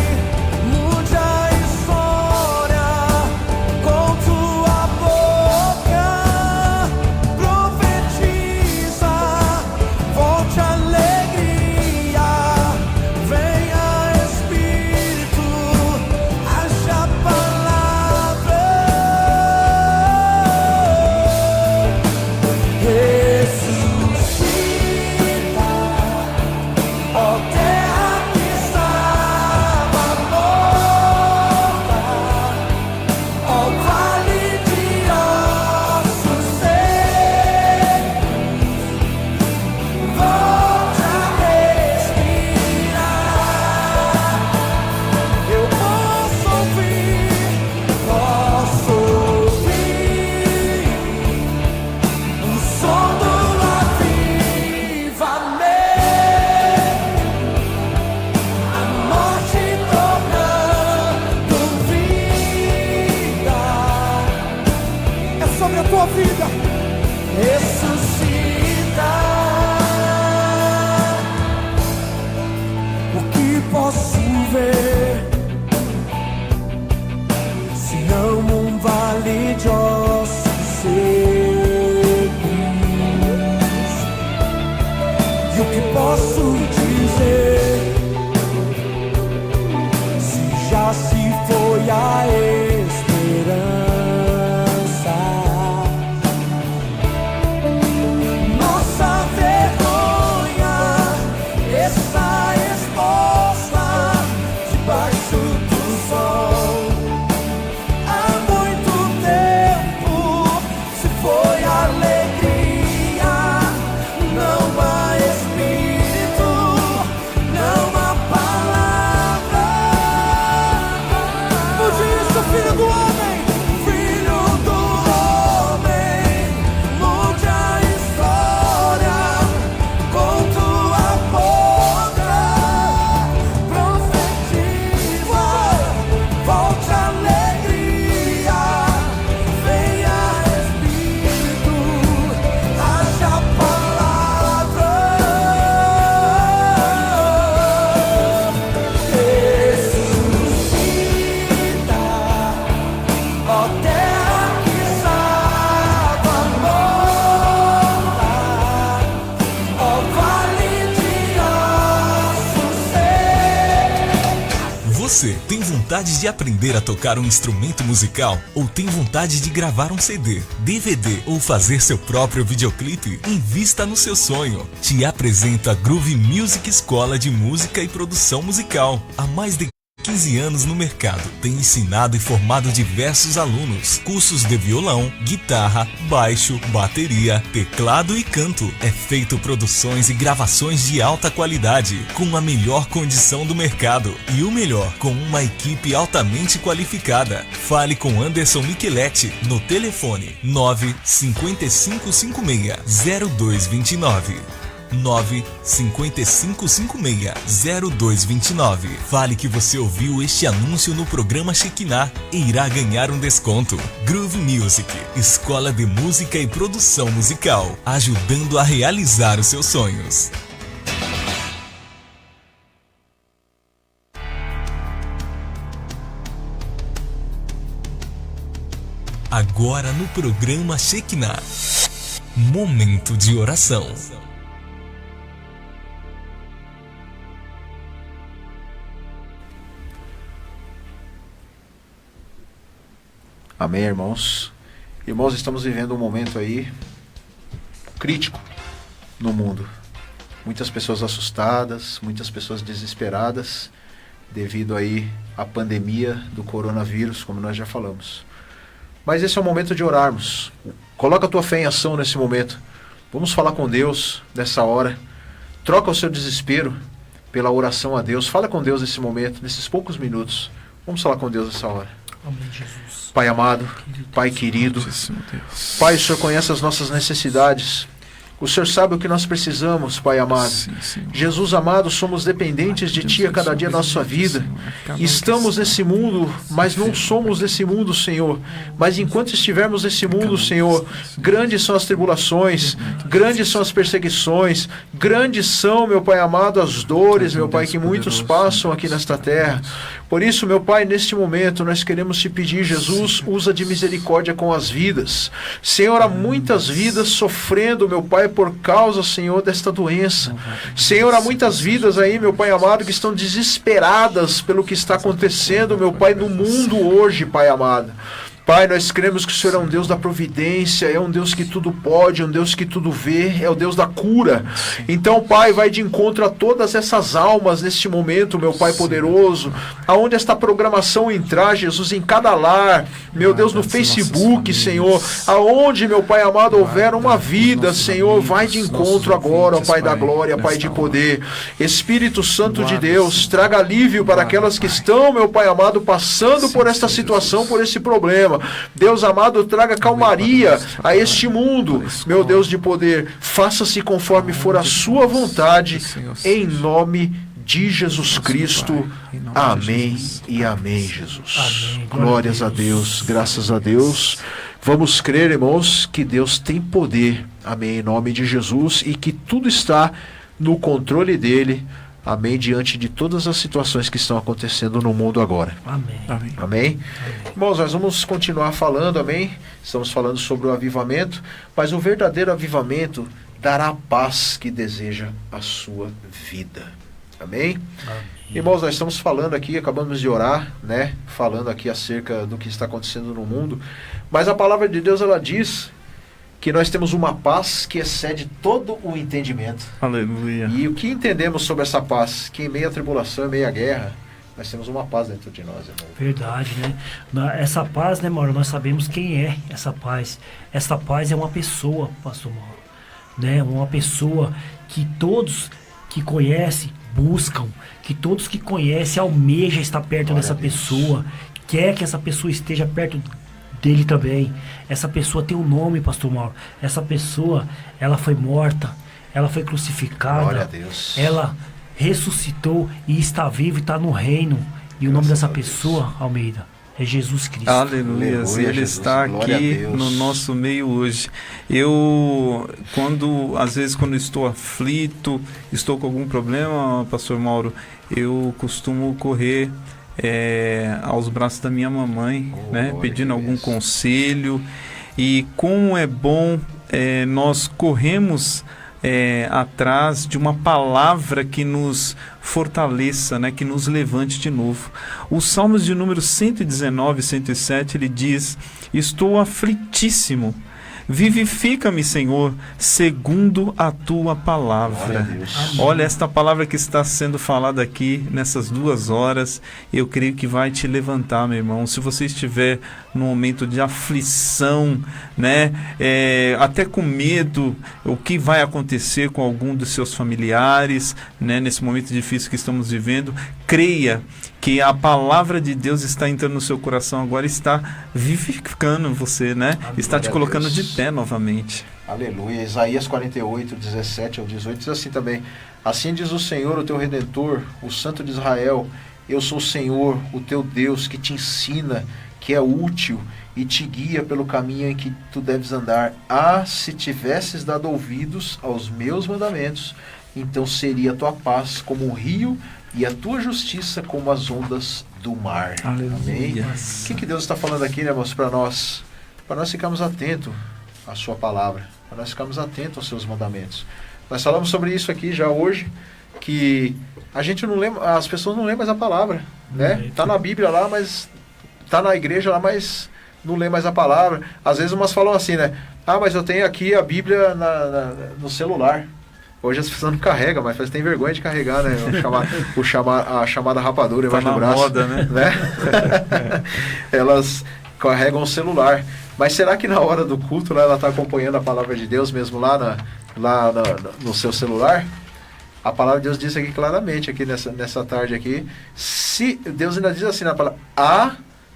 [SPEAKER 11] mude a história com tua boca, profetiza, volte a alegria, venha Espírito, haja palavra. Ressuscita, ó terra que estava morta, ó vale de ossos secos, volte a respirar. Eu posso ouvir o som do avivamento, a morte tornando vida. É sobre a tua vida. Ressuscita. O que posso ver se amo um vale de ossos secos? E o que posso dizer se já se foi a esperança? Nossa vergonha está exposta debaixo do sol. Há muito tempo se foi alegria, não há espírito, não há palavra. Mude isso, filho do homem, filho do homem, mude a história com tua boca, profetiza, volte a alegria, venha Espírito, haja palavra. Ressuscita, ó terra que estava morta, ó vale de ossos secos.
[SPEAKER 1] Você tem vontade de aprender a tocar um instrumento musical? Ou tem vontade de gravar um CD, DVD ou fazer seu próprio videoclipe? Invista no seu sonho. Te apresento a Groove Music Escola de Música e Produção Musical. Há mais de 15 anos no mercado, tem ensinado e formado diversos alunos. Cursos de violão, guitarra, baixo, bateria, teclado e canto. É feito produções e gravações de alta qualidade, com a melhor condição do mercado. E o melhor, com uma equipe altamente qualificada. Fale com Anderson Micheletti no telefone 95556-0229. 95556-0229. Fale que você ouviu este anúncio no programa Shekinah e irá ganhar um desconto. Groove Music, escola de música e produção musical, ajudando a realizar os seus sonhos. Agora no programa Shekinah, momento de oração.
[SPEAKER 3] Amém, irmãos? Irmãos, estamos vivendo um momento aí crítico no mundo. Muitas pessoas assustadas, muitas pessoas desesperadas devido aí à pandemia do coronavírus, como nós já falamos. Mas esse é o momento de orarmos. Coloca a tua fé em ação nesse momento. Vamos falar com Deus nessa hora. Troca o seu desespero pela oração a Deus. Fala com Deus nesse momento, nesses poucos minutos. Vamos falar com Deus nessa hora.
[SPEAKER 4] Amém, Jesus.
[SPEAKER 3] Pai amado, Pai querido, Pai, o Senhor conhece as nossas necessidades. O Senhor sabe o que nós precisamos, Pai amado. Jesus amado, somos dependentes de Ti a cada dia da nossa vida. Estamos nesse mundo, mas não somos desse mundo, Senhor. Mas enquanto estivermos nesse mundo, Senhor, grandes são as tribulações, grandes são as perseguições, grandes são, meu Pai amado, as dores, meu Pai, que muitos passam aqui nesta terra. Por isso, meu Pai, neste momento, nós queremos Te pedir, Jesus, usa de misericórdia com as vidas. Senhor, há muitas vidas sofrendo, meu Pai, por causa, Senhor, desta doença. Senhor, há muitas vidas aí, meu Pai amado, que estão desesperadas pelo que está acontecendo, meu Pai, no mundo hoje, Pai amado. Pai, nós cremos que o Senhor é um Deus da providência, é um Deus que tudo pode, é um Deus que tudo vê, é o Deus da cura. Então, Pai, vai de encontro a todas essas almas neste momento, meu Pai poderoso, aonde esta programação entrar, Jesus, em cada lar, meu Deus, no Facebook, Senhor, aonde, meu Pai amado, houver uma vida, Senhor, vai de encontro agora, ó Pai da glória, Pai de poder. Espírito Santo de Deus, traga alívio para aquelas que estão, meu Pai amado, passando por esta situação, por esse problema. Deus amado, traga calmaria a este mundo, meu Deus de poder, faça-se conforme for a sua vontade, em nome de Jesus Cristo. Amém e amém, Jesus. Glórias a Deus, graças a Deus. Vamos crer, irmãos, que Deus tem poder, amém, em nome de Jesus, e que tudo está no controle dele. Amém, diante de todas as situações que estão acontecendo no mundo agora.
[SPEAKER 4] Amém.
[SPEAKER 3] Amém. Amém. Irmãos, nós vamos continuar falando, amém? Estamos falando sobre o avivamento, mas o verdadeiro avivamento dará a paz que deseja a sua vida. Amém? Amém. Irmãos, nós estamos falando aqui, acabamos de orar, né? Falando aqui acerca do que está acontecendo no mundo, mas a palavra de Deus, ela diz que nós temos uma paz que excede todo o entendimento.
[SPEAKER 5] Aleluia.
[SPEAKER 3] E o que entendemos sobre essa paz? Que em meio à tribulação, em meio à guerra, nós temos uma paz dentro de nós, irmão.
[SPEAKER 4] Verdade, né? Essa paz, né, Mauro, nós sabemos quem é essa paz. Essa paz é uma pessoa, pastor Mauro, né? Uma pessoa que todos que conhecem buscam, que todos que conhecem almejam estar perto dessa pessoa, quer que essa pessoa esteja perto dele também. Essa pessoa tem um nome, pastor Mauro. Essa pessoa, ela foi morta, ela foi crucificada. Glória a Deus. Ela ressuscitou e está viva e está no reino. E o nome dessa pessoa, Almeida, é Jesus Cristo.
[SPEAKER 5] Aleluia. Ele está aqui no nosso meio hoje. Eu, às vezes quando estou aflito, estou com algum problema, pastor Mauro, eu costumo correr aos braços da minha mamãe, né, pedindo algum conselho. E como é bom nós corremos atrás de uma palavra que nos fortaleça, né, que nos levante de novo. Os Salmos de número 119, 107, ele diz: estou aflitíssimo. Vivifica-me, Senhor, segundo a tua palavra. Olha, esta palavra que está sendo falada aqui nessas 2 horas, eu creio que vai te levantar, meu irmão. Se você estiver num momento de aflição, né, até com medo, o que vai acontecer com algum dos seus familiares, né, nesse momento difícil que estamos vivendo, creia que a palavra de Deus está entrando no seu coração agora, está vivificando você, né? Está te colocando de pé novamente.
[SPEAKER 3] Aleluia. Isaías 48, 17 ao 18 diz assim também: assim diz o Senhor, o teu Redentor, o Santo de Israel: eu sou o Senhor, o teu Deus, que te ensina, que é útil e te guia pelo caminho em que tu deves andar. Se tivesses dado ouvidos aos meus mandamentos, então seria a tua paz como um rio e a tua justiça como as ondas do mar. Aleluia. Amém? O que Deus está falando aqui, né, irmãos, para nós? Para nós ficarmos atentos à sua palavra, para nós ficarmos atentos aos seus mandamentos. Nós falamos sobre isso aqui já hoje, que a gente não lê, as pessoas não lêem mais a palavra, né? Está na Bíblia lá, mas está na igreja lá, mas não lê mais a palavra. Às vezes umas falam assim, né? Mas eu tenho aqui a Bíblia no celular. Hoje as pessoas não carregam, mas tem vergonha de carregar, né? A chamada rapadura embaixo do braço. Moda, né? Elas carregam o celular. Mas será que na hora do culto lá, ela está acompanhando a palavra de Deus mesmo lá no seu celular? A palavra de Deus diz aqui claramente, aqui nessa tarde aqui, se Deus ainda diz assim na palavra: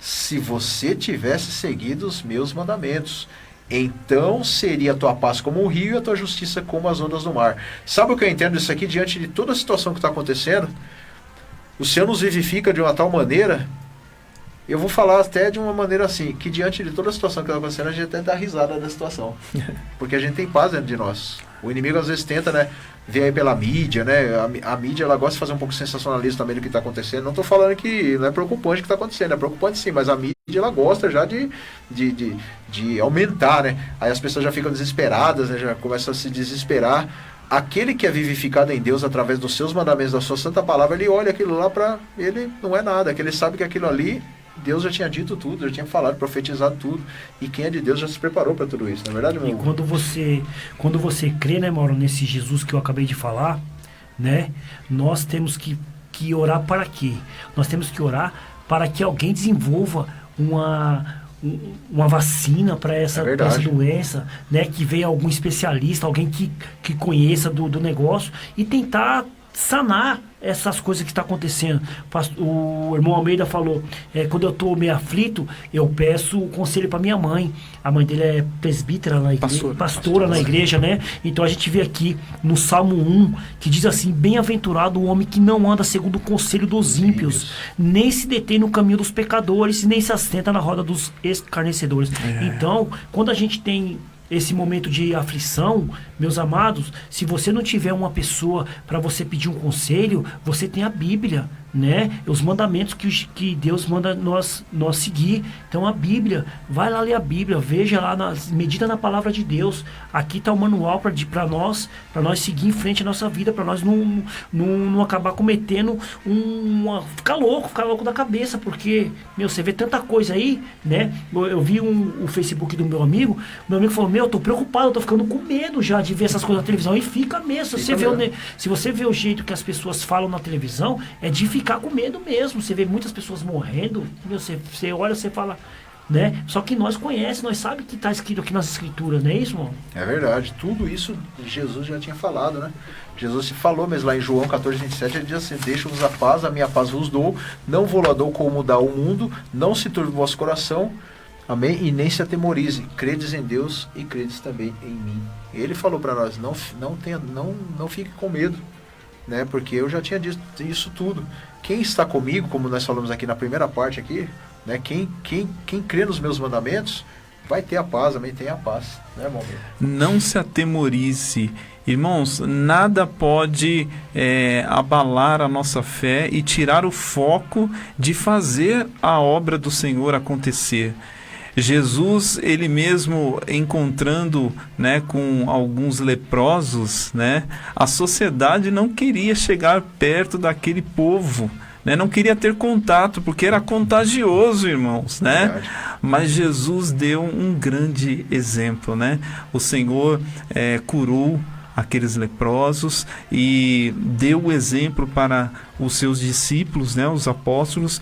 [SPEAKER 3] se você tivesse seguido os meus mandamentos, então seria a tua paz como o rio e a tua justiça como as ondas do mar. Sabe o que eu entendo disso aqui? Diante de toda a situação que está acontecendo, o Senhor nos vivifica de uma tal maneira, eu vou falar até de uma maneira assim, que diante de toda a situação que está acontecendo, a gente até dá risada da situação. Porque a gente tem paz dentro de nós. O inimigo às vezes tenta, né, ver aí pela mídia, né? A mídia, ela gosta de fazer um pouco sensacionalismo também do que está acontecendo. Não estou falando que não é preocupante o que está acontecendo, é preocupante sim, mas a mídia, ela gosta já de aumentar, né? Aí as pessoas já ficam desesperadas, né? Já começam a se desesperar. Aquele que é vivificado em Deus através dos seus mandamentos, da sua santa palavra, ele olha aquilo lá para ele, não é nada, que ele sabe que aquilo ali, Deus já tinha dito tudo, já tinha falado, profetizado tudo, e quem é de Deus já se preparou para tudo isso, não é verdade, meu irmão?
[SPEAKER 4] E quando você crê, né, Mauro, nesse Jesus que eu acabei de falar, né, nós temos que orar para quê? Nós temos que orar para que alguém desenvolva uma vacina para essa doença, né, que venha algum especialista, alguém que conheça do negócio e tentar sanar essas coisas que estão acontecendo. O irmão Almeida falou, quando eu estou meio aflito, eu peço conselho para minha mãe. A mãe dele é presbítera na igreja, pastora na igreja, né? Então a gente vê aqui no Salmo 1, que diz assim: bem-aventurado o homem que não anda segundo o conselho dos ímpios, nem se detém no caminho dos pecadores, nem se assenta na roda dos escarnecedores. Então, quando a gente tem esse momento de aflição, meus amados, se você não tiver uma pessoa para você pedir um conselho, você tem a Bíblia, né? Os mandamentos que Deus manda nós seguir. Então a Bíblia, vai lá ler a Bíblia, veja lá, medita na palavra de Deus. Aqui está o manual para nós seguir em frente a nossa vida, para nós não acabar cometendo ficar louco da cabeça, porque, você vê tanta coisa aí, né? Eu vi o Facebook do meu amigo falou: eu tô preocupado, eu tô ficando com medo já de ver essas coisas na televisão. E fica mesmo. Se você vê o jeito que as pessoas falam na televisão, é de ficar com medo mesmo. Você vê muitas pessoas morrendo, você olha, você fala, né? Só que nós sabemos que está escrito aqui nas escrituras, não é isso, mano?
[SPEAKER 3] É verdade, tudo isso Jesus já tinha falado, né? Jesus se falou mesmo lá em João 14:27, ele diz assim: deixo-vos a paz, a minha paz vos dou, não vou lá dou como dá o mundo, não se turbe o vosso coração, amém? E nem se atemorize, credes em Deus e credes também em mim. Ele falou para nós, não fique com medo, né? Porque eu já tinha dito isso tudo. Quem está comigo, como nós falamos aqui na primeira parte aqui, né? Quem crê nos meus mandamentos vai ter a paz, amém? Tem a paz, né, irmão?
[SPEAKER 5] Não se atemorize. Irmãos, nada pode abalar a nossa fé e tirar o foco de fazer a obra do Senhor acontecer. Jesus, ele mesmo encontrando, né, com alguns leprosos, né, a sociedade não queria chegar perto daquele povo, né, não queria ter contato, porque era contagioso, irmãos, né? Verdade. Mas Jesus deu um grande exemplo, né? O Senhor curou aqueles leprosos e deu o exemplo para os seus discípulos, né, os apóstolos,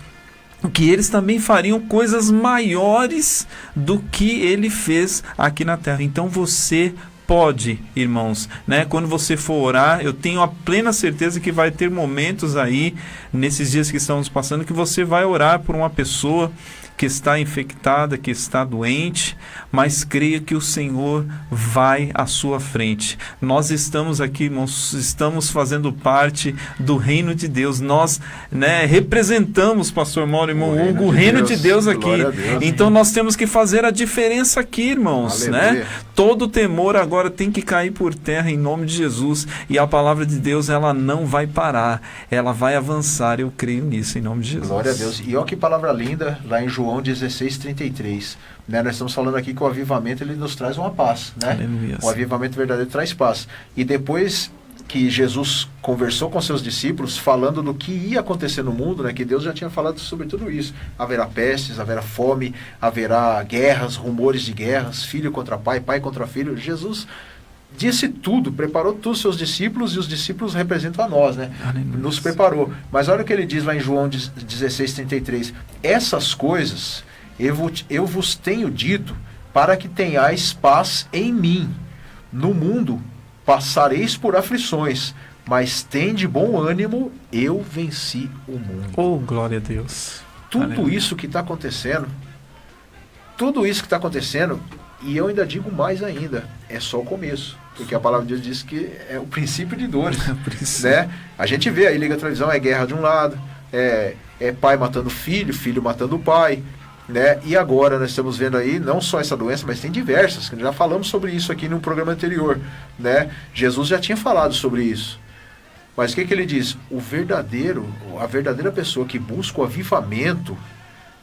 [SPEAKER 5] que eles também fariam coisas maiores do que ele fez aqui na terra. Então você pode, irmãos, né? Quando você for orar, eu tenho a plena certeza que vai ter momentos aí, nesses dias que estamos passando, que você vai orar por uma pessoa que está infectada, que está doente, mas creia que o Senhor vai à sua frente. Nós estamos aqui, irmãos, estamos fazendo parte do reino de Deus. Nós, né, representamos, pastor Mauro e irmão Hugo, o reino de Deus aqui. Deus, então nós temos que fazer a diferença aqui, irmãos, né? Todo temor agora tem que cair por terra em nome de Jesus, e a palavra de Deus, ela não vai parar, ela vai avançar. Eu creio nisso em nome de Jesus.
[SPEAKER 3] Glória a Deus. E olha que palavra linda lá em João 16:33, né? Nós estamos falando aqui que o avivamento, ele nos traz uma paz, né? Aleluia. O avivamento verdadeiro traz paz. E depois que Jesus conversou com seus discípulos, falando do que ia acontecer no mundo, né? Que Deus já tinha falado sobre tudo isso. Haverá pestes, haverá fome, haverá guerras, rumores de guerras, filho contra pai, pai contra filho. Jesus disse tudo, preparou todos os seus discípulos, e os discípulos representam a nós, né? Nos preparou. Mas olha o que ele diz lá em João 16:33. Essas coisas eu vos tenho dito para que tenhais paz em mim. No mundo passareis por aflições, mas tende bom ânimo, eu venci o mundo.
[SPEAKER 5] Oh, glória a Deus.
[SPEAKER 3] Tudo isso que está acontecendo, e eu ainda digo mais ainda, é só o começo. Porque a palavra de Deus diz que é o princípio de dores. Né? A gente vê aí, liga a televisão, é guerra de um lado, é pai matando filho, filho matando pai. Né? E agora nós estamos vendo aí, não só essa doença, mas tem diversas, que já falamos sobre isso aqui no programa anterior. Né? Jesus já tinha falado sobre isso. Mas o que ele diz? A verdadeira pessoa que busca o avivamento,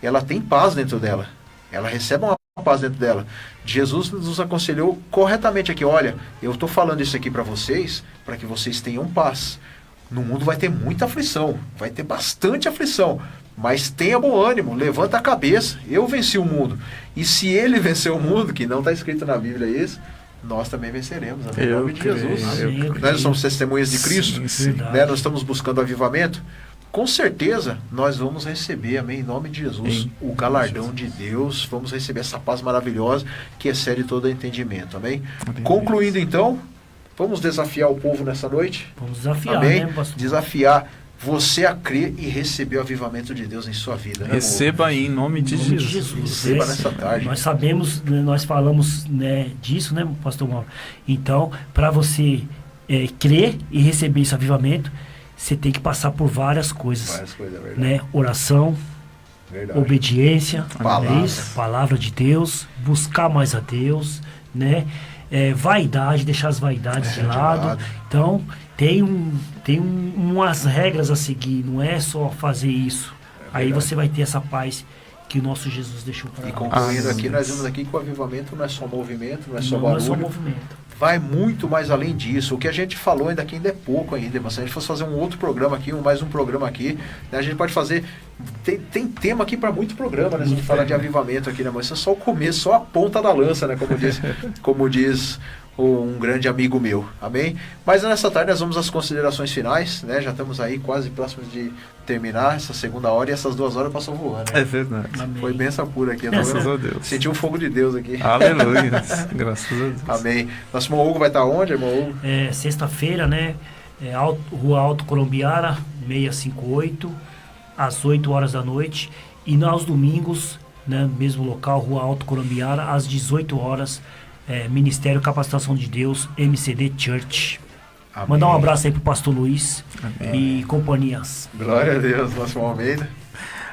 [SPEAKER 3] ela tem paz dentro dela. Ela recebe uma paz dentro dela. Jesus nos aconselhou corretamente aqui, olha, eu estou falando isso aqui para vocês, para que vocês tenham paz. No mundo vai ter muita aflição, vai ter bastante aflição, mas tenha bom ânimo, levanta a cabeça, eu venci o mundo. E se ele venceu o mundo, que não está escrito na Bíblia isso, nós também venceremos, em nome de Jesus. Nós somos testemunhas de Cristo,
[SPEAKER 4] sim,
[SPEAKER 3] né? Nós estamos buscando avivamento. Com certeza nós vamos receber, amém, em nome de Jesus, o galardão de Deus, vamos receber essa paz maravilhosa que excede todo entendimento, amém? Concluindo então, vamos desafiar o povo nessa noite?
[SPEAKER 4] Vamos desafiar,
[SPEAKER 3] amém?
[SPEAKER 4] Né, pastor?
[SPEAKER 3] Desafiar você a crer e receber o avivamento de Deus em sua vida, né,
[SPEAKER 5] receba aí em nome de Jesus.
[SPEAKER 3] Receba nessa tarde.
[SPEAKER 4] Nós sabemos, nós falamos, né, disso, né, pastor Mauro? Então, para você crer e receber esse avivamento, você tem que passar por várias coisas.
[SPEAKER 3] Várias coisas, é verdade.
[SPEAKER 4] Né? Oração,
[SPEAKER 3] verdade.
[SPEAKER 4] Obediência,
[SPEAKER 3] Palavra.
[SPEAKER 4] Palavra de Deus, buscar mais a Deus, né? Vaidade, deixar as vaidades de lado. Então, tem umas regras a seguir, não é só fazer isso. Aí você vai ter essa paz que o nosso Jesus deixou para nós.
[SPEAKER 3] E concluindo aqui, nós vimos aqui que o avivamento não é só movimento, não é só barulho.
[SPEAKER 4] Não é só movimento.
[SPEAKER 3] Vai muito mais além disso. O que a gente falou ainda é pouco ainda. Mas se a gente fosse fazer um outro programa aqui, mais um programa aqui, né, a gente pode fazer... Tem tema aqui para muito programa, né? Se a gente falar de avivamento aqui, né? Mas isso é só o começo, só a ponta da lança, né? Como diz um grande amigo meu. Amém? Mas nessa tarde nós vamos às considerações finais, né? Já estamos aí quase próximos de terminar essa segunda hora e essas 2 horas passam voando, né?
[SPEAKER 5] É verdade.
[SPEAKER 3] Amém. Foi bênção pura aqui.
[SPEAKER 5] Graças a Deus.
[SPEAKER 3] Senti um fogo de Deus aqui.
[SPEAKER 5] Aleluia. Graças a Deus.
[SPEAKER 3] Amém. Nosso irmão Hugo vai estar onde, irmão Hugo?
[SPEAKER 4] Sexta-feira, né? Rua Alto Colombiara, 658, às 8 horas da noite. E aos domingos, né? Mesmo local, Rua Alto Colombiara, às 18 horas, Ministério Capacitação de Deus, MCD Church. Amém. Mandar um abraço aí pro pastor Luiz. Amém. E companhias.
[SPEAKER 3] Glória a Deus, nosso irmão Almeida.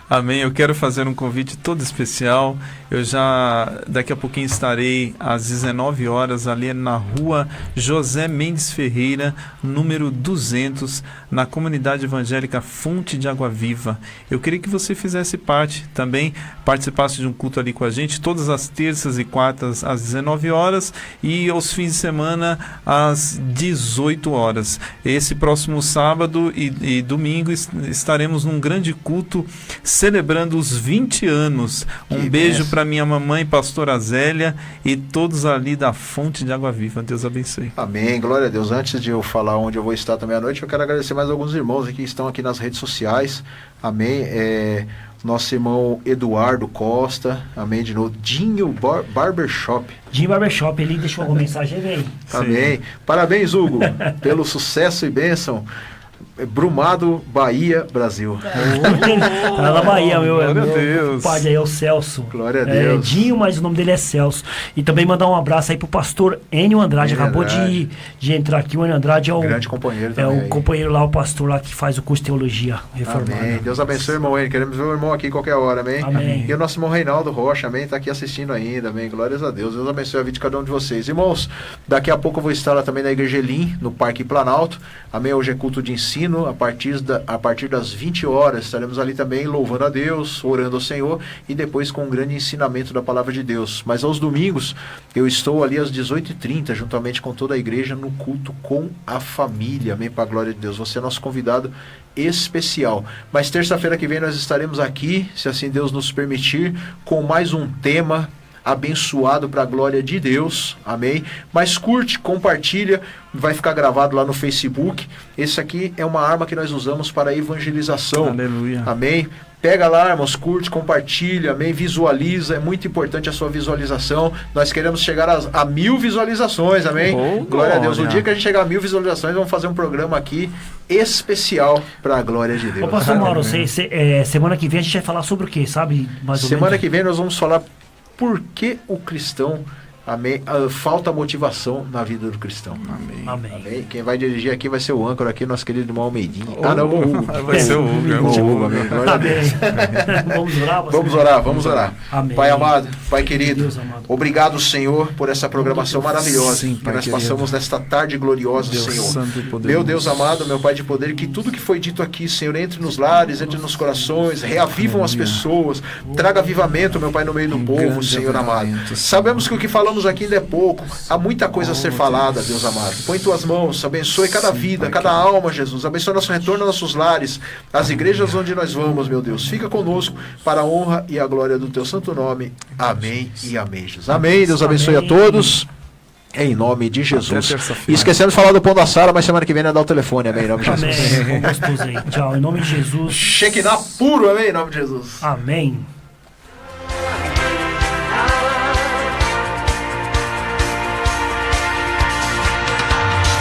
[SPEAKER 5] Amém. Eu quero fazer um convite todo especial. Eu já daqui a pouquinho estarei às 19 horas ali na rua José Mendes Ferreira, número 200, na comunidade evangélica Fonte de Água Viva. Eu queria que você fizesse parte também, participasse de um culto ali com a gente, todas as terças e quartas às 19 horas e aos fins de semana às 18 horas. Esse próximo sábado e domingo estaremos num grande culto celebrando os 20 anos. Um beijo para minha mamãe, pastora Zélia, e todos ali da Fonte de Água Viva. Deus abençoe.
[SPEAKER 3] Amém, glória a Deus. Antes de eu falar onde eu vou estar também à noite, eu quero agradecer mais alguns irmãos que estão aqui nas redes sociais. Amém. Nosso irmão Eduardo Costa, amém, de novo. Dinho Barbershop.
[SPEAKER 4] Dinho Barbershop, ele deixou alguma mensagem aí.
[SPEAKER 3] Amém. Parabéns, Hugo, pelo sucesso e bênção. Brumado, Bahia, Brasil.
[SPEAKER 4] Lá na Bahia, meu
[SPEAKER 5] Deus.
[SPEAKER 4] Padre aí é o Celso.
[SPEAKER 3] Glória a Deus.
[SPEAKER 4] Dinho, mas o nome dele é Celso. E também mandar um abraço aí pro pastor Enio Andrade. Acabou de entrar aqui. O Enio Andrade é o
[SPEAKER 3] grande companheiro também.
[SPEAKER 4] É o companheiro lá, o pastor lá que faz o curso de teologia reformada.
[SPEAKER 3] Amém. Deus abençoe, irmão Enio. Queremos ver o irmão aqui qualquer hora, amém?
[SPEAKER 4] Amém.
[SPEAKER 3] E o nosso irmão Reinaldo Rocha, amém? Tá aqui assistindo ainda, amém? Glórias a Deus. Deus abençoe a vida de cada um de vocês. Irmãos, daqui a pouco eu vou estar lá também na Igreja Elim, no Parque Planalto. Amém? Hoje é culto de ensino. A partir das 20 horas estaremos ali também louvando a Deus, orando ao Senhor e depois com um grande ensinamento da palavra de Deus. Mas aos domingos eu estou ali às 18h30 juntamente com toda a igreja no culto com a família. Amém, para a glória de Deus. Você é nosso convidado especial. Mas terça-feira que vem nós estaremos aqui, se assim Deus nos permitir, com mais um tema abençoado para a glória de Deus, amém? Mas curte, compartilha, vai ficar gravado lá no Facebook. Esse aqui é uma arma que nós usamos para evangelização,
[SPEAKER 5] aleluia,
[SPEAKER 3] amém? Pega lá, irmãos, curte, compartilha, amém, visualiza, é muito importante a sua visualização. Nós queremos chegar a 1000 visualizações, amém? Glória a Deus. O dia que a gente chegar a 1000 visualizações, vamos fazer um programa aqui especial para a glória de Deus.
[SPEAKER 4] Ô, pastor Mauro, semana que vem a gente vai falar sobre o quê, sabe?
[SPEAKER 3] Semana que vem nós vamos falar por que o cristão, amém, falta motivação na vida do cristão. Amém. Quem vai dirigir aqui vai ser o âncora aqui, nosso querido irmão Almeidinho. Não, o Hugo.
[SPEAKER 5] Vai ser o Hugo.
[SPEAKER 3] Amém. Glória a Deus. Vamos orar.
[SPEAKER 4] Amém.
[SPEAKER 3] Pai amado, Pai querido,
[SPEAKER 4] Deus amado.
[SPEAKER 3] Obrigado, Senhor, por essa programação maravilhosa
[SPEAKER 5] Sim,
[SPEAKER 3] que
[SPEAKER 5] Pai
[SPEAKER 3] nós
[SPEAKER 5] querido.
[SPEAKER 3] passamos nesta tarde gloriosa,
[SPEAKER 5] Deus
[SPEAKER 3] Senhor.
[SPEAKER 5] Santo e poderoso.
[SPEAKER 3] Meu Deus amado, meu Pai de poder, que tudo que foi dito aqui, Senhor, entre nos lares, entre nos corações, reavivam as pessoas, traga avivamento, meu Pai, no meio do povo,
[SPEAKER 5] grande
[SPEAKER 3] Senhor amado.
[SPEAKER 5] avivamento,
[SPEAKER 3] Sabemos que o que falamos aqui ainda é pouco, há muita coisa a ser falada, Deus amado. Põe tuas mãos, abençoe cada vida, cada alma, Jesus. Abençoe nosso retorno aos nossos lares, as igrejas onde nós vamos, meu Deus. Fica conosco para a honra e a glória do teu santo nome. Amém e amém, Jesus. Amém. Deus abençoe a todos. Em nome de Jesus. E esquecendo de falar do pão da Sara, mas semana que vem nós dá o telefone, amém, em nome de Jesus.
[SPEAKER 4] Amém. Gostoso aí. Tchau, em nome de Jesus.
[SPEAKER 3] Shekinah puro, amém, em nome de Jesus.
[SPEAKER 4] Amém.